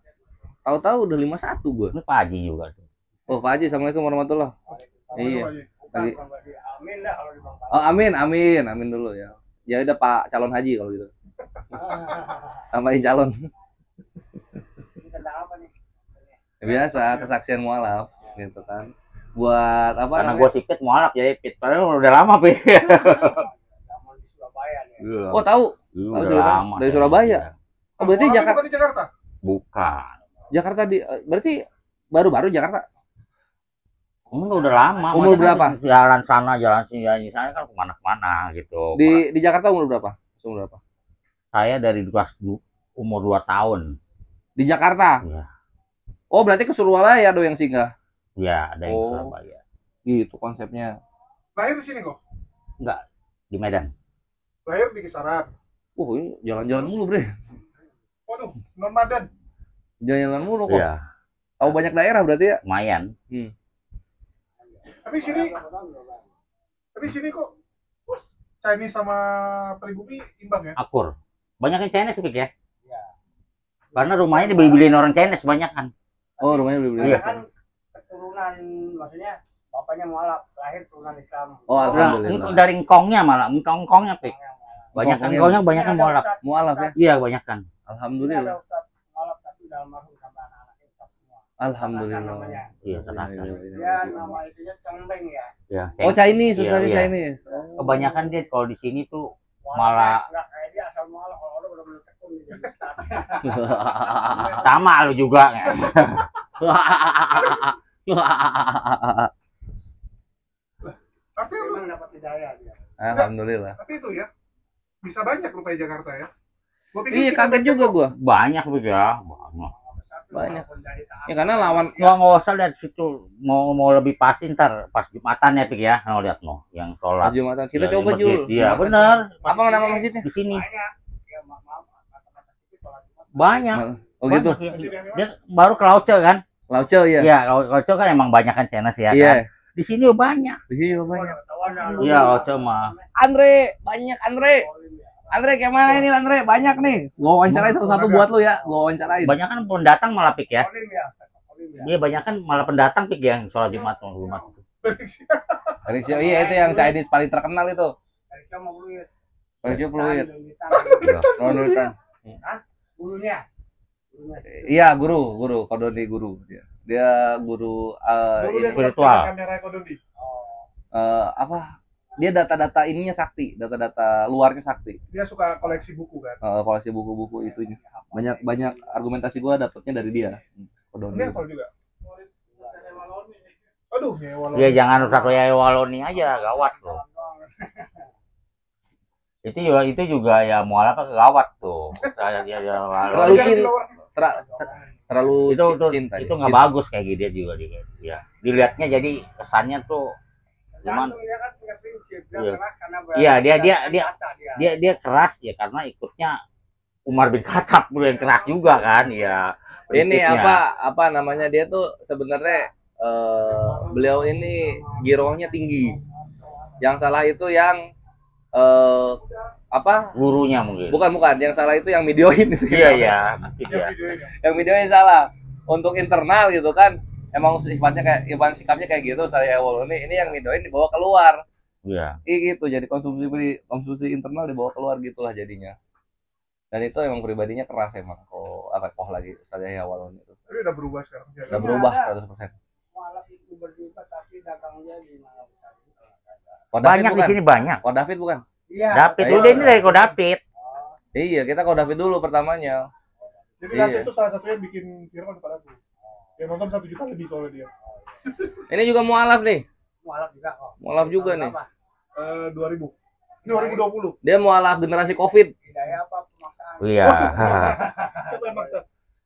A: tahu-tahu udah 51 gua.
B: Ini Pak Haji juga tuh.
A: Oh, Pak Haji, Assalamualaikum warahmatullahi. Iya.
C: Aja.
A: Lagi.
E: Amin dah kalau di Bang Pak.
A: Oh, amin dulu ya. Ya udah Pak calon haji kalau gitu. Tambahin calon.
E: Ini tentang apa nih?
A: Biasa kesaksian mualaf gitu kan. Buat apa
B: Karena
A: namanya?
B: gue sipit mualaf jadi pit. Padahal udah lama pit.
E: Zaman di Surabaya nih.
A: Oh, tahu.
B: Udah
A: cerita?
B: lama.
A: Dari
B: saya.
A: Surabaya? Oh, berarti
C: Mualaf itu
A: Jakarta.
C: bukan di Jakarta.
B: Bukan.
A: Jakarta berarti baru-baru Jakarta.
B: Udah lama.
A: Umur
B: Makanya
A: berapa?
B: kan jalan sana, jalan sini, jalan sana kan kemana-mana gitu.
A: Di Jakarta umur berapa? Umur berapa?
B: Saya dari umur 2 tahun.
A: Di Jakarta.
B: Iya.
A: Oh, berarti ke Surabaya do yang singgah.
B: Ya, ada yang
A: Oh.
B: Surabaya.
A: Gitu konsepnya.
C: Lahir di sini kok.
B: Enggak, di Medan.
C: Lahir di Kisaran.
A: Ini jalan-jalan mulu, Bre.
C: Waduh, non Madan.
A: Jalan-jalan mulu kok.
B: Iya,
A: Tahu banyak daerah berarti ya?
B: lumayan.
C: Tapi sini kok Chinese sama pribumi imbang ya.
B: Akur. Banyak yang Chinese Pik, ya.
E: Iya.
B: Karena rumahnya dibeli-beliin orang Chinese banyak kan.
A: Oh, rumahnya beli-beli.
B: Iya.
E: Kan keturunan, maksudnya bapaknya mualaf, lahir turunan Islam.
A: Oh, alhamdulillah.
B: Untuk dari engkongnya malah, engkongnya Pik. Banyak kan engkongnya, banyak kan mualaf.
A: Mualaf ya.
B: Iya, banyak kan.
E: Ini ada
A: Alhamdulillah.
E: Ustaz mualaf tapi udah almarhum sampai anak-anaknya Ustaz semua.
A: Alhamdulillah.
E: Terasa namanya.
B: Iya, terasa.
E: Dia nama itunya Cengbeng ya.
B: Iya.
A: Oh, Chinese,
B: Iya,
A: susahnya
B: iya.
A: Chinese. Oh.
B: Kebanyakan dia kalau di sini tuh
E: Mualaf
B: Malah-
E: nggak kayak dia asal mualaf, kalau orang udah bener tekun nih jadi Ustaz.
B: sama lu juga.
C: Artinya lu
E: Memang dapat hidayah dia.
A: Alhamdulillah.
C: Tapi itu ya, bisa banyak rupanya Jakarta ya. Gua pikir
A: Iya,
C: kita
A: kaget juga gua.
B: Banyak begitu ya.
A: Banyak. Ya karena lawan
B: Nggak usah lihat situ, mau lebih pasti ntar pas Jumatan ya Pik ya, mau lihat no yang sholat.
A: Jumatan. Kita
B: Ya,
A: coba
B: di
A: Jul.
B: masjid. Iya benar.
A: Apa nama masjidnya?
B: Di sini
E: Ya maaf, kata-kata sedikit sholat Jumat.
B: banyak.
A: Oh gitu.
B: Banyak, ya. Dia baru ke Lauce kan?
A: Lauco ya.
B: Iya, Lauce kan emang banyak kan CNS ya
A: Iya.
B: kan. Di sini banyak.
A: Iya banyak.
B: Iya, Lauce mah.
A: Andre, banyak Andre. Andre kayak mana ini Andre? Banyak nih. Gua wawancarain satu-satu buat lu ya. Gua wawancarain.
B: Banyak kan pendatang malah Pik ya.
E: Kolim ya. Kolim ya.
B: Dia banyak kan malah pendatang Pik yang sholat Jumat itu.
A: Paling iya itu yang Chinese paling terkenal itu.
E: Dari siapa mau buluit?
A: Paling Fluid.
E: Bulunya. Bulunya.
A: Iya, guru, Kodoni guru dia. Dia guru ini,
B: spiritual.
C: Kamera Kodoni.
A: apa? Dia data-data ininya sakti, data-data luarnya sakti.
C: Dia suka koleksi buku kan.
A: Koleksi buku-buku itunya. Banyak argumentasi gua dapetnya dari dia. Kodoni.
C: Dia hafal juga. Aduh, nyewa
B: Dia jangan rusak ya Waloni aja, gawat loh. Itu juga ya mualaf gawat tuh.
A: Terlalu terlalu cinta.
B: Itu nggak bagus kayak gitu dia juga dia. Ya. Dilihatnya jadi kesannya tuh cuman
E: Dia kan punya prinsip, dia
B: Iya.
E: keras karena
B: Iya,
E: dia
B: dia keras ya karena ikutnya Umar bin Khattab yang keras juga kan ya.
A: Ini
B: prinsipnya.
A: apa namanya dia tuh sebenarnya beliau ini girohnya tinggi. Yang salah itu yang apa?
B: Gurunya mungkin.
A: Bukan, yang salah itu yang videoin itu.
B: Iya iya. Iya.
A: Yang videoin salah. Untuk internal gitu kan. Emang sifatnya sikapnya kayak gitu saya ini yang videoin dibawa keluar.
B: Iya.
A: Gitu jadi konsumsi internal dibawa keluar gitulah jadinya. Dan itu emang pribadinya keras emang koh lagi saya awal itu.
C: Tapi udah berubah sekarang.
A: Udah berubah 100%.
E: malah itu berjuta tapi dagangnya di mana besar.
B: Banyak di sini banyak.
A: Ko David bukan?
E: Iya.
B: David
A: Ayo.
B: udah ini dari Ko David.
A: Iya, kita Ko David dulu pertamanya.
C: Jadi
A: Iya.
C: David itu salah satunya bikin viral di aku. Yang nonton 1 juta lebih soalnya dia.
A: Ini juga mualaf nih.
E: Mualaf juga kok.
A: Mualaf juga nih.
C: 2000. 2020.
A: Dia mualaf generasi Covid.
E: Hidayah apa pemaksaan?
B: Iya.
C: Siapa yang maksa?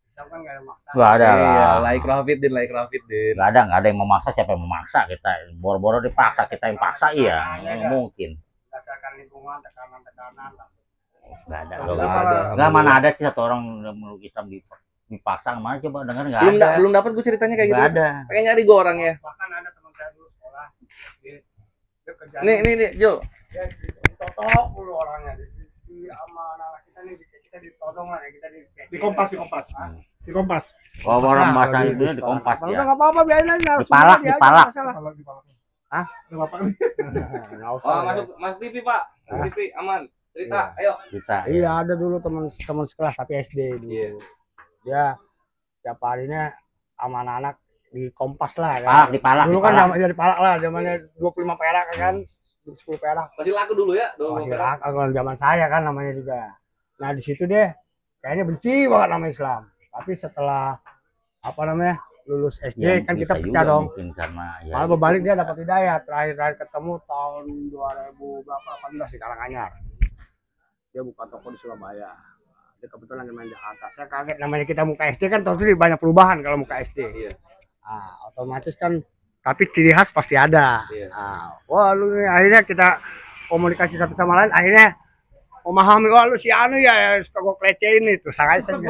E: Kita kan nggak ada maksa.
B: Gak ada
A: Iya,
B: lah.
A: like Rafidin.
B: Gak ada yang memaksa. Siapa yang memaksa kita? Boro-boro dipaksa kita yang paksa iya. Nggak mungkin.
E: Berdasarkan lingkungan, tekanan.
B: Gak ada.
C: Nggak
B: Mana ada sih satu orang meluk Islam dipaksa mana coba dengar nggak ada.
A: Belum dapat gue ceritanya kayak gitu.
B: Nggak ada.
A: Pengen nyari gue orangnya.
E: Bahkan ada teman saya dulu sekolah. Dia kerja.
A: Nih, Jo.
E: Dia ditotok dulu orangnya. Di sama anak kita nih kita ditodong lah ya kita
C: Di Kompas. Di Kompas.
B: Oh, orang bahasa itu di Kompas
E: Udah
B: ya.
E: nggak apa-apa biarin aja.
B: Dipalak.
C: Kalau di Palak.
E: Hah?
C: Nggak apa-apa nih.
E: Nggak usah.
A: Oh, masuk TV, Pak. TV aman. Cerita, ayo.
B: Kita.
E: Iya ada dulu teman sekelas tapi SD dulu.
A: Iya.
E: Dia tiap harinya sama anak-anak di Kompas lah kan.
B: Palak dipalak.
E: Dulu kan zamannya di Palak lah, zamannya 25 perak kan, 10 perak.
A: Masih laku dulu ya.
E: Masih laku kalau zaman saya kan namanya juga. Nah di situ deh kayaknya benci banget sama Islam. Tapi setelah apa namanya lulus SD
B: Ya,
E: kan kita
B: bisa
E: pecah
B: juga
E: dong.
B: mungkin karena ya,
E: Malah berbalik dia dapat hidayah. Terakhir ketemu tahun 2018 di Karanganyar. Dia buka toko di Surabaya. Dia kebetulan lagi main Jakarta. Saya kaget namanya kita muka SD kan terus banyak perubahan kalau muka SD.
A: Iya.
E: Otomatis kan tapi ciri khas pasti ada.
A: Iya.
E: Wah lu nih, akhirnya kita komunikasi satu sama lain akhirnya memahami wah lu si anu ya suka gue klecehin itu sangat saya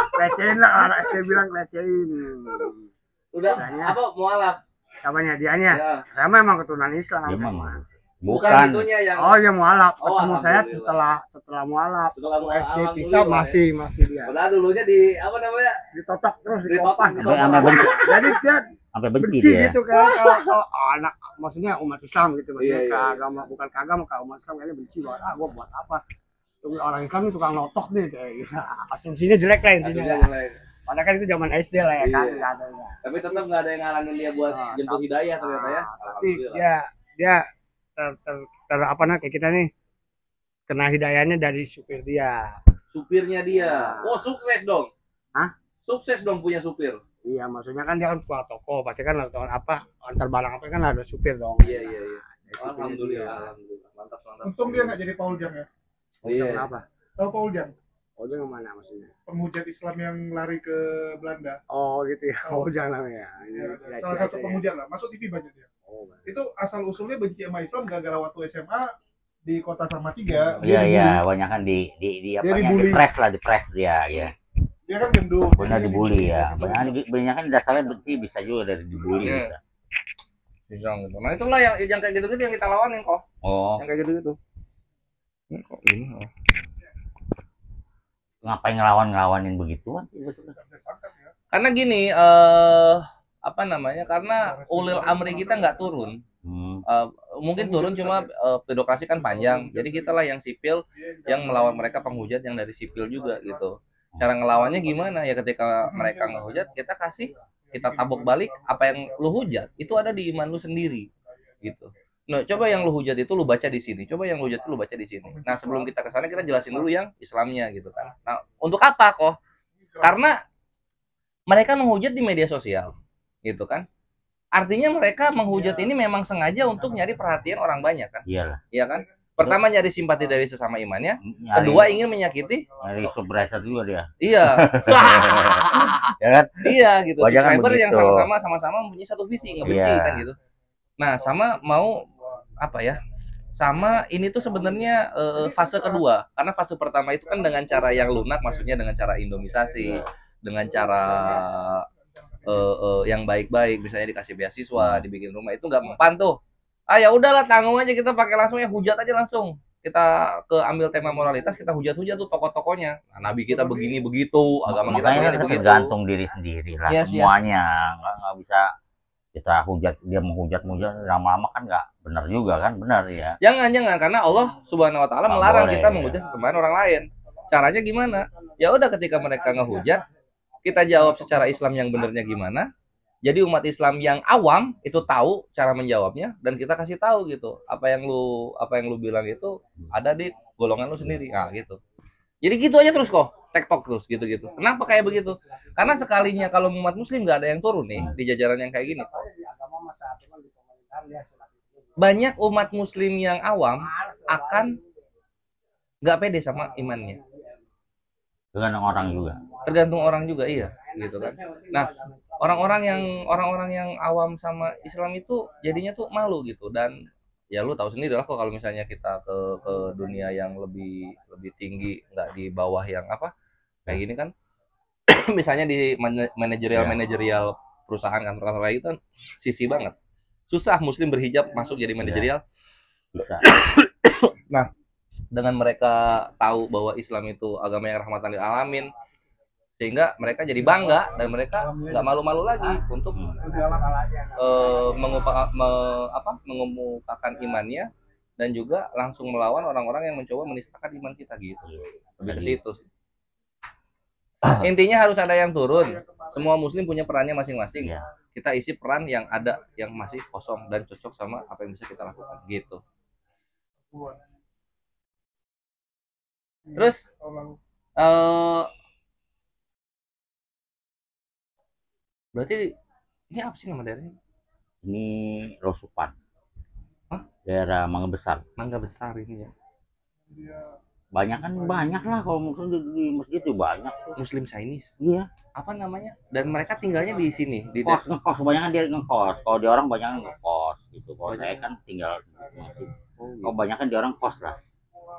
E: klecehin lah anak SD bilang klecehin.
A: Udah
E: Misalnya.
A: apa mualaf?
E: Siapanya dianya?
A: Ya.
E: Saya memang keturunan Islam.
B: Dia
E: saya
B: memang.
E: mah.
A: Bukan itunya yang
E: Oh ya mualaf.
A: Oh,
E: Ketemu saya
A: alhamdulillah.
E: setelah mualaf.
A: Setelah
E: Waktu
A: mualaf,
E: SD
A: alhamdulillah,
E: bisa masih dia.
A: padahal dulunya di apa namanya?
E: Ditotok terus di
A: Ditotok,
E: kompas.
A: ditotok.
B: sampai benci,
E: Jadi dia
B: sampai benci
E: benci
B: dia.
E: gitu kan kalau anak maksudnya umat Islam gitu maksudnya
A: Iya,
E: ke
A: iya.
E: agama bukan ke agama ke umat Islam kayaknya benci banget gua buat apa tuh orang Islam itu tukang notok deh kayak gitu. Asumsinya jelek lah intinya
A: Aslinya
E: ya.
A: lain.
E: Padahal kan itu zaman SD lah ya kan
A: Iya.
E: nggak ada ya.
A: Tapi tetap nggak ada yang ngalangin dia buat
E: Nah,
A: jemput hidayah ternyata ya.
E: Tapi
A: Alhamdulillah.
E: dia ter apa nah kayak kita nih kena hidayahnya dari supir dia.
A: Supirnya dia. Oh, sukses dong.
E: Hah?
A: Sukses dong punya supir.
E: Iya maksudnya kan dia kan buka toko pasti kan atau apa antar barang apa kan ada supir dong.
A: Iya. Alhamdulillah, alhamdulillah. Mantap, mantap.
C: Untung dia nggak jadi Paul Jang ya.
A: Iya.
E: Kenapa?
C: Tahu Paul Jang?
E: Oh, dia kemana maksudnya?
C: Penghujat Islam yang lari ke Belanda.
E: Oh gitu ya. Oh jangan ya.
C: Ya, salah satu penghujat lah. Masuk TV banyak dia.
E: Oh,
C: Itu asal usulnya benci sama Islam gara-gara waktu SMA di kota Salatiga.
B: Iya, banyak kan di apa ya,
C: dibully.
B: di press dia, ya.
C: Dia kan gendut.
B: Benar dibully ya. Banyak kan dasarnya benci bisa juga dari dibully bisa.
A: Bisa gitu. Nah itulah yang kayak gitu-gitu yang kita lawanin kok.
B: Oh,
A: Yang kayak gitu-gitu. Kok ini?
B: ngapain ngelawanin begituan?
A: Karena gini, apa namanya? Karena ulil amri kita nggak turun. Mungkin turun cuma birokrasi kan panjang. Jadi kitalah yang sipil yang melawan mereka penghujat yang dari sipil juga gitu. Cara ngelawannya gimana? Ya ketika mereka ngehujat, kita tabok balik apa yang lu hujat itu ada di iman lu sendiri gitu. Nah, coba yang lu hujat itu lu baca di sini. Coba yang lu hujat itu lu baca di sini. Nah, sebelum kita ke sana kita jelasin dulu yang Islamnya gitu kan. Nah, untuk apa kok? Karena mereka menghujat di media sosial gitu kan. Artinya mereka menghujat ini memang sengaja untuk nyari perhatian orang banyak kan.
B: Iyalah.
A: Iya kan? Pertama nyari simpati dari sesama imannya,
B: Nyari-
A: kedua ingin menyakiti.
B: Nyari subscriber juga dia.
A: Iya.
B: Ya kan?
A: Iya gitu.
B: Wajar kan
A: Subscriber yang
B: begitu.
A: sama-sama mempunyai satu visi, ngebenci
B: Iya.
A: kan gitu. Nah, sama mau apa ya? Sama ini tuh sebenarnya fase kedua. Karena fase pertama itu kan dengan cara yang lunak, maksudnya dengan cara indomisasi, dengan cara yang baik-baik, misalnya dikasih beasiswa, dibikin rumah, itu nggak mempan tuh. Ah ya udahlah, tanggung aja, kita pakai langsung ya, hujat aja langsung. Kita ambil tema moralitas, kita hujat-hujat tuh tokoh-tokohnya. Nah, nabi kita begini begitu, agama kita
B: Makanya
A: begini
B: kan
A: begitu.
B: tergantung diri sendiri lah
A: Yes,
B: semuanya. Nggak bisa kita hujat, dia menghujat lama-lama kan nggak benar juga kan, benar ya.
A: Jangan, karena Allah Subhanahu wa taala
B: Nggak
A: melarang
B: boleh,
A: kita
B: ya.
A: menghujat sesembahan orang lain. Caranya gimana? Ya udah, ketika mereka ngehujat, kita jawab secara Islam yang benernya gimana. Jadi umat Islam yang awam itu tahu cara menjawabnya, dan kita kasih tahu gitu. Apa yang lu bilang itu ada di golongan lu sendiri. Nah, gitu. Jadi gitu aja terus kok. Tektok terus gitu-gitu. Kenapa kayak begitu? Karena sekalinya kalau umat muslim nggak ada yang turun nih di jajaran yang kayak gini. Banyak umat muslim yang awam akan nggak pede sama imannya.
B: Tergantung orang juga.
A: Tergantung orang juga, iya, gitu kan. Nah, orang-orang yang awam sama Islam itu jadinya tuh malu gitu. Dan ya lu tahu sendiri lah kok, kalau misalnya kita ke dunia yang lebih tinggi, nggak di bawah yang apa kayak gini kan. Misalnya di manajerial perusahaan, kantor-kantor kayak gitu kan sisi banget. Susah muslim berhijab masuk jadi manajerial.
B: Bisa.
A: Nah, dengan mereka tahu bahwa Islam itu agama yang rahmatan lil alamin, sehingga mereka jadi bangga dan mereka nggak malu-malu lagi untuk mengemukakan imannya, dan juga langsung melawan orang-orang yang mencoba menistakan iman kita gitu. Lebih ke situ sih. Intinya harus ada yang turun. Semua muslim punya perannya masing-masing.
B: Iya.
A: Kita isi peran yang ada, yang masih kosong dan cocok sama apa yang bisa kita lakukan gitu. Terus berarti ini apa sih nama daerahnya?
B: Ini Rosupan.
A: Hah?
B: Daerah Mangga Besar.
A: Mangga Besar ini ya.
B: Banyak lah kalau muslim di masjid tuh banyak.
A: Muslim Chinese.
B: Iya.
A: Apa namanya? Dan mereka tinggalnya di sini, di
B: Ngekos, kebanyakan dia ngekos. Kalau dia orang banyak ngekos gitu. Kalau saya kan tinggal di masjid. Kalau banyak kan dia orang kos lah.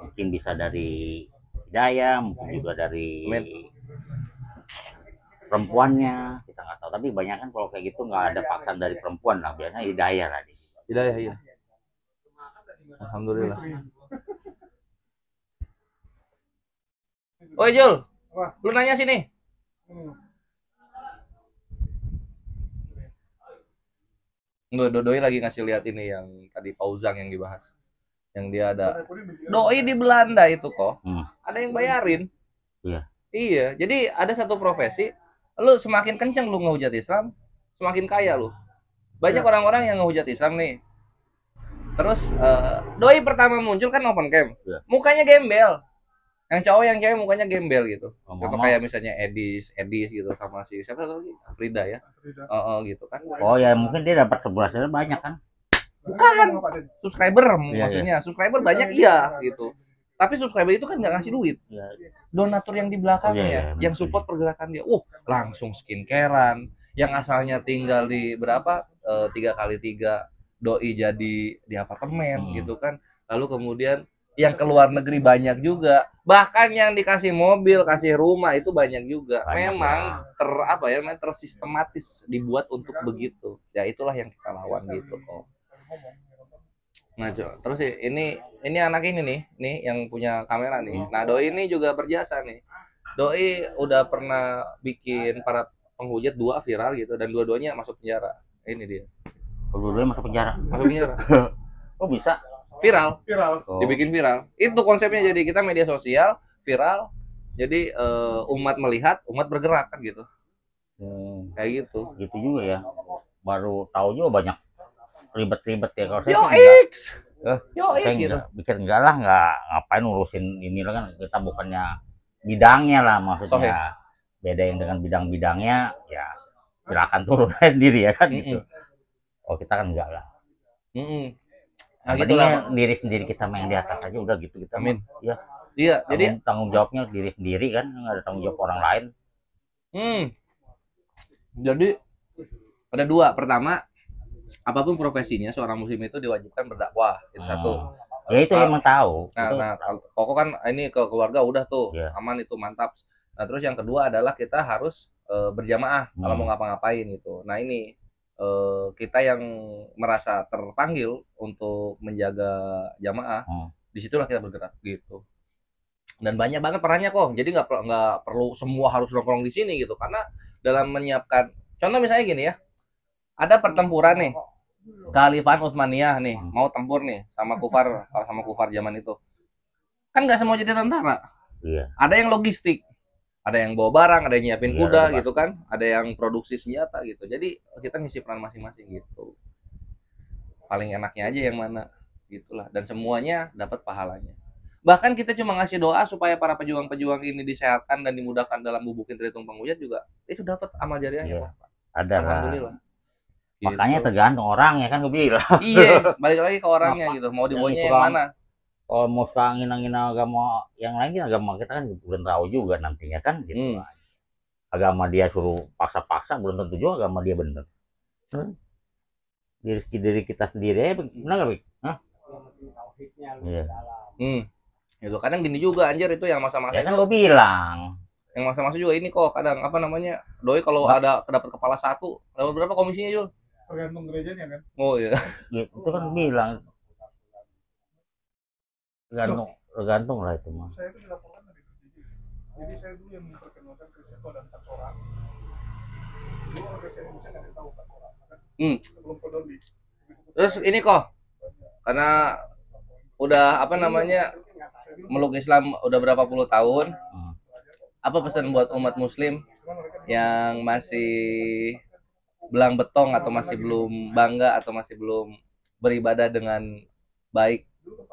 B: Mungkin bisa dari Hidayah, mungkin juga dari perempuannya, kita nggak tahu. Tapi banyak kan kalau kayak gitu nggak ada paksaan dari perempuan lah. Biasanya Hidayah lah.
A: Hidayah, iya. Alhamdulillah. Oi Jul, lu nanya sini. Nggak, Doi lagi ngasih lihat ini yang tadi Pauzang yang dibahas. Yang dia ada Doi di Belanda itu kok. Ada yang bayarin.
B: Iya.
A: Iya, jadi ada satu profesi, lu semakin kenceng lu ngehujat Islam, semakin kaya lu. Banyak orang-orang yang ngehujat Islam nih. Terus Doi pertama muncul kan open cam.
B: Iya.
A: Mukanya gembel. Yang cowok yang cewek mukanya gembel gitu. Contoh
B: Ngomong.
A: kayak misalnya Edis gitu sama si siapa lagi? Frida ya. Gitu kan.
B: Oh ya mungkin dia dapat sebulan banyak kan.
A: Bukan. Subscriber
B: Iya,
A: maksudnya. Subscriber banyak iya gitu. Tapi subscriber itu kan nggak ngasih duit.
B: Iya.
A: Donatur yang di belakangnya,
B: Iya,
A: yang support pergerakan dia. Langsung skincarean. Yang asalnya tinggal di berapa 3x3 doi jadi di apartemen gitu kan. Lalu kemudian yang ke luar negeri banyak juga. Bahkan yang dikasih mobil, kasih rumah itu banyak juga.
B: Banyak,
A: memang tersistematis dibuat untuk begitu. Ya itulah yang kita lawan gitu kok. Nah, terus ini anak ini nih yang punya kamera nih. Nah, doi ini juga berjasa nih. Doi udah pernah bikin para penghujat 2 viral gitu dan dua-duanya masuk penjara. Ini dia.
B: Dua-duanya masuk penjara.
A: Masuk penjara.
B: Oh bisa?
A: Viral.
B: Oh.
A: Dibikin viral. Itu konsepnya, jadi kita media sosial viral. Jadi umat melihat, umat bergerak kan gitu. Kayak gitu.
B: Gitu juga ya. Baru tahu juga banyak ribet-ribet ya kalau saya.
A: Yo gitu.
B: Pikir enggak lah, enggak ngapain ngurusin ini lah, kan kita bukannya bidangnya lah maksudnya. Beda yang dengan bidang-bidangnya ya silakan turun sendiri ya kan gitu. Oh kita kan enggak lah. Nah, gitu lah. Diri sendiri kita main di atas aja udah gitu kita.
A: Amin.
B: Ya.
A: Iya, jadi
B: tanggung jawabnya diri sendiri kan, enggak ada tanggung jawab orang lain.
A: Jadi ada 2. Pertama, apapun profesinya seorang muslim itu diwajibkan berdakwah. Itu satu.
B: Ya itu emang tahu.
A: Nah, Koko kan ini ke keluarga udah tuh aman, itu mantap. Nah, terus yang kedua adalah kita harus berjamaah kalau mau ngapa-ngapain gitu. Nah, ini kita yang merasa terpanggil untuk menjaga jamaah, disitulah kita bergerak gitu. Dan banyak banget perannya kok. Jadi nggak perlu semua harus nongkrong di sini gitu. Karena dalam menyiapkan, contoh misalnya gini ya, ada pertempuran nih, Kekhalifahan Utsmaniyah nih, mau tempur nih sama kufar zaman itu. Kan nggak semua jadi tentara.
B: Iya.
A: Ada yang logistik, ada yang bawa barang, ada yang nyiapin kuda gitu kan, ada yang produksi senjata gitu. Jadi kita ngisi peran masing-masing gitu. Paling enaknya aja yang mana gitulah, dan semuanya dapat pahalanya. Bahkan kita cuma ngasih doa supaya para pejuang-pejuang ini disehatkan dan dimudahkan dalam bubukin Tritung Penghujat juga itu dapat amal jariahnya.
B: Iya. Ada lah.
A: Alhamdulillah.
B: Makanya tergantung orang ya kan gue bilang.
A: Iya, balik lagi ke orangnya gitu. Mau dibawanya yang mana?
B: Kalau mau suka angin-angin agama yang lain, agama kita kan belum tahu juga nantinya kan gitu. Agama dia suruh paksa-paksa belum tentu juga agama dia bener. Diri kita sendiri benar nggak, Bik? Hah? Iya.
A: Itu kadang gini juga anjir, itu yang masa-masa
B: ya kan gue bilang.
A: Yang masa-masa juga ini kok kadang apa namanya? Doi kalau ada dapat kepala 1, dapat berapa komisinya, Jul?
C: Tergantung gerejanya kan.
A: Oh iya.
B: Gitu, itu kan bilang. Tergantung lah itu mah.
C: Saya itu dilaporkan dari gereja. Jadi saya dulu yang memperkenalkan Kristen itu ada 4 orang. Dulu orang Kristen Indonesia nggak ada tahu 4 orang. Kan? Sebelum Kodoli.
A: Terus ini kok, karena udah apa namanya meluk Islam udah berapa puluh tahun, apa pesan buat umat Muslim yang masih belang betong atau masih belum bangga atau masih belum beribadah dengan baik?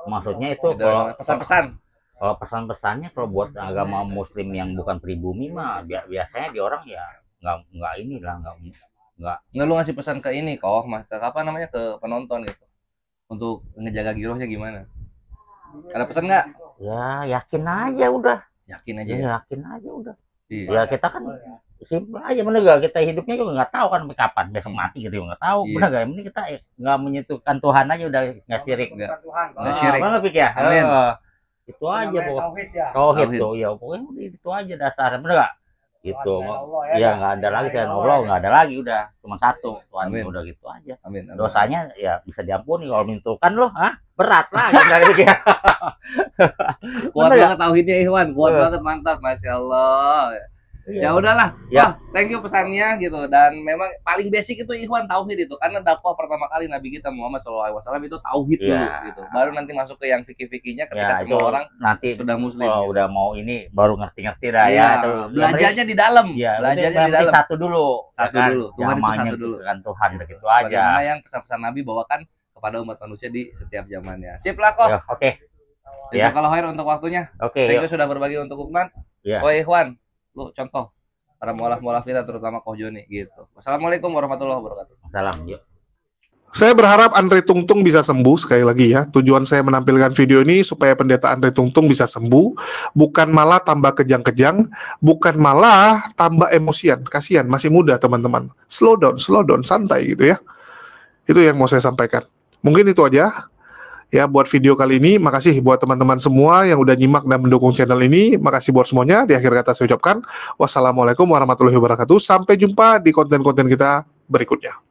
B: Maksudnya itu kalau
A: pesan-pesan,
B: kalau pesan-pesannya kalau buat agama Muslim yang bukan pribumi mah biasanya di orang ya nggak inilah nggak
A: lu ngasih pesan ke ini kok, mas, ke apa namanya, ke penonton gitu untuk ngejaga girohnya gimana? Ada pesan nggak?
B: Ya yakin aja udah.
A: Yakin aja.
B: Ya, yakin aja udah.
A: Iya.
B: Ya kita kan simpel aja, bener gak, kita hidupnya juga nggak tahu kan kapan besok mati gitu, nggak tahu. Bener gak, yang penting kita nggak menyentuhkan Tuhan aja udah, nggak syirik.
A: Nggak syirik.
B: Mana Pik ya?
A: Amin.
B: Itu aja pokoknya.
E: Tauhid
B: Tuh ya pokoknya itu aja dasarnya, bener gak? Itu ya nggak ada lagi, saya Allah nggak ada lagi, udah cuma satu Tuhan. Udah gitu aja.
A: Amin.
B: Dosanya ya bisa diampuni, kalau menentukan loh berat lah gitu.
A: Kuat banget tauhidnya Ikhwan, kuat banget, mantap, masya Allah. Ya udahlah,
B: ya.
A: Thank you pesannya gitu. Dan memang paling basic itu Ikhwan, tauhid itu, karena dakwah pertama kali Nabi kita Muhammad SAW itu tauhid dulu gitu. Baru nanti masuk ke yang fikih-fikihnya ketika semua orang
B: nanti
A: sudah muslim.
B: Kalau udah mau ini baru ngerti-ngerti dah ya.
A: Belajarnya di dalam.
B: Ya,
A: belajarnya di dalam.
B: Satu dulu.
A: Satu
B: kan?
A: dulu. Tuhan itu satu dulu.
B: Kan Tuhan begitu aja.
A: Bagaimana yang pesan-pesan Nabi bawakan kepada umat manusia di setiap zamannya. Sip lah kok.
B: Oke.
A: Ya. Kalau khair untuk waktunya.
B: Oke.
A: Thank you sudah berbagi untuk Uqman. Oh Ikhwan, lu contoh para mualaf-mualaf kita terutama Koh Joni gitu. Wassalamualaikum warahmatullahi wabarakatuh.
B: Salam. Yuk.
C: Saya berharap Andre Tungtung bisa sembuh sekali lagi ya. Tujuan saya menampilkan video ini supaya pendeta Andre Tungtung bisa sembuh, bukan malah tambah kejang-kejang, bukan malah tambah emosian. Kasihan, masih muda teman-teman. Slow down, santai gitu ya. Itu yang mau saya sampaikan. Mungkin itu aja ya buat video kali ini. Makasih buat teman-teman semua yang udah nyimak dan mendukung channel ini. Makasih buat semuanya. Di akhir kata saya ucapkan wassalamualaikum warahmatullahi wabarakatuh. Sampai jumpa di konten-konten kita berikutnya.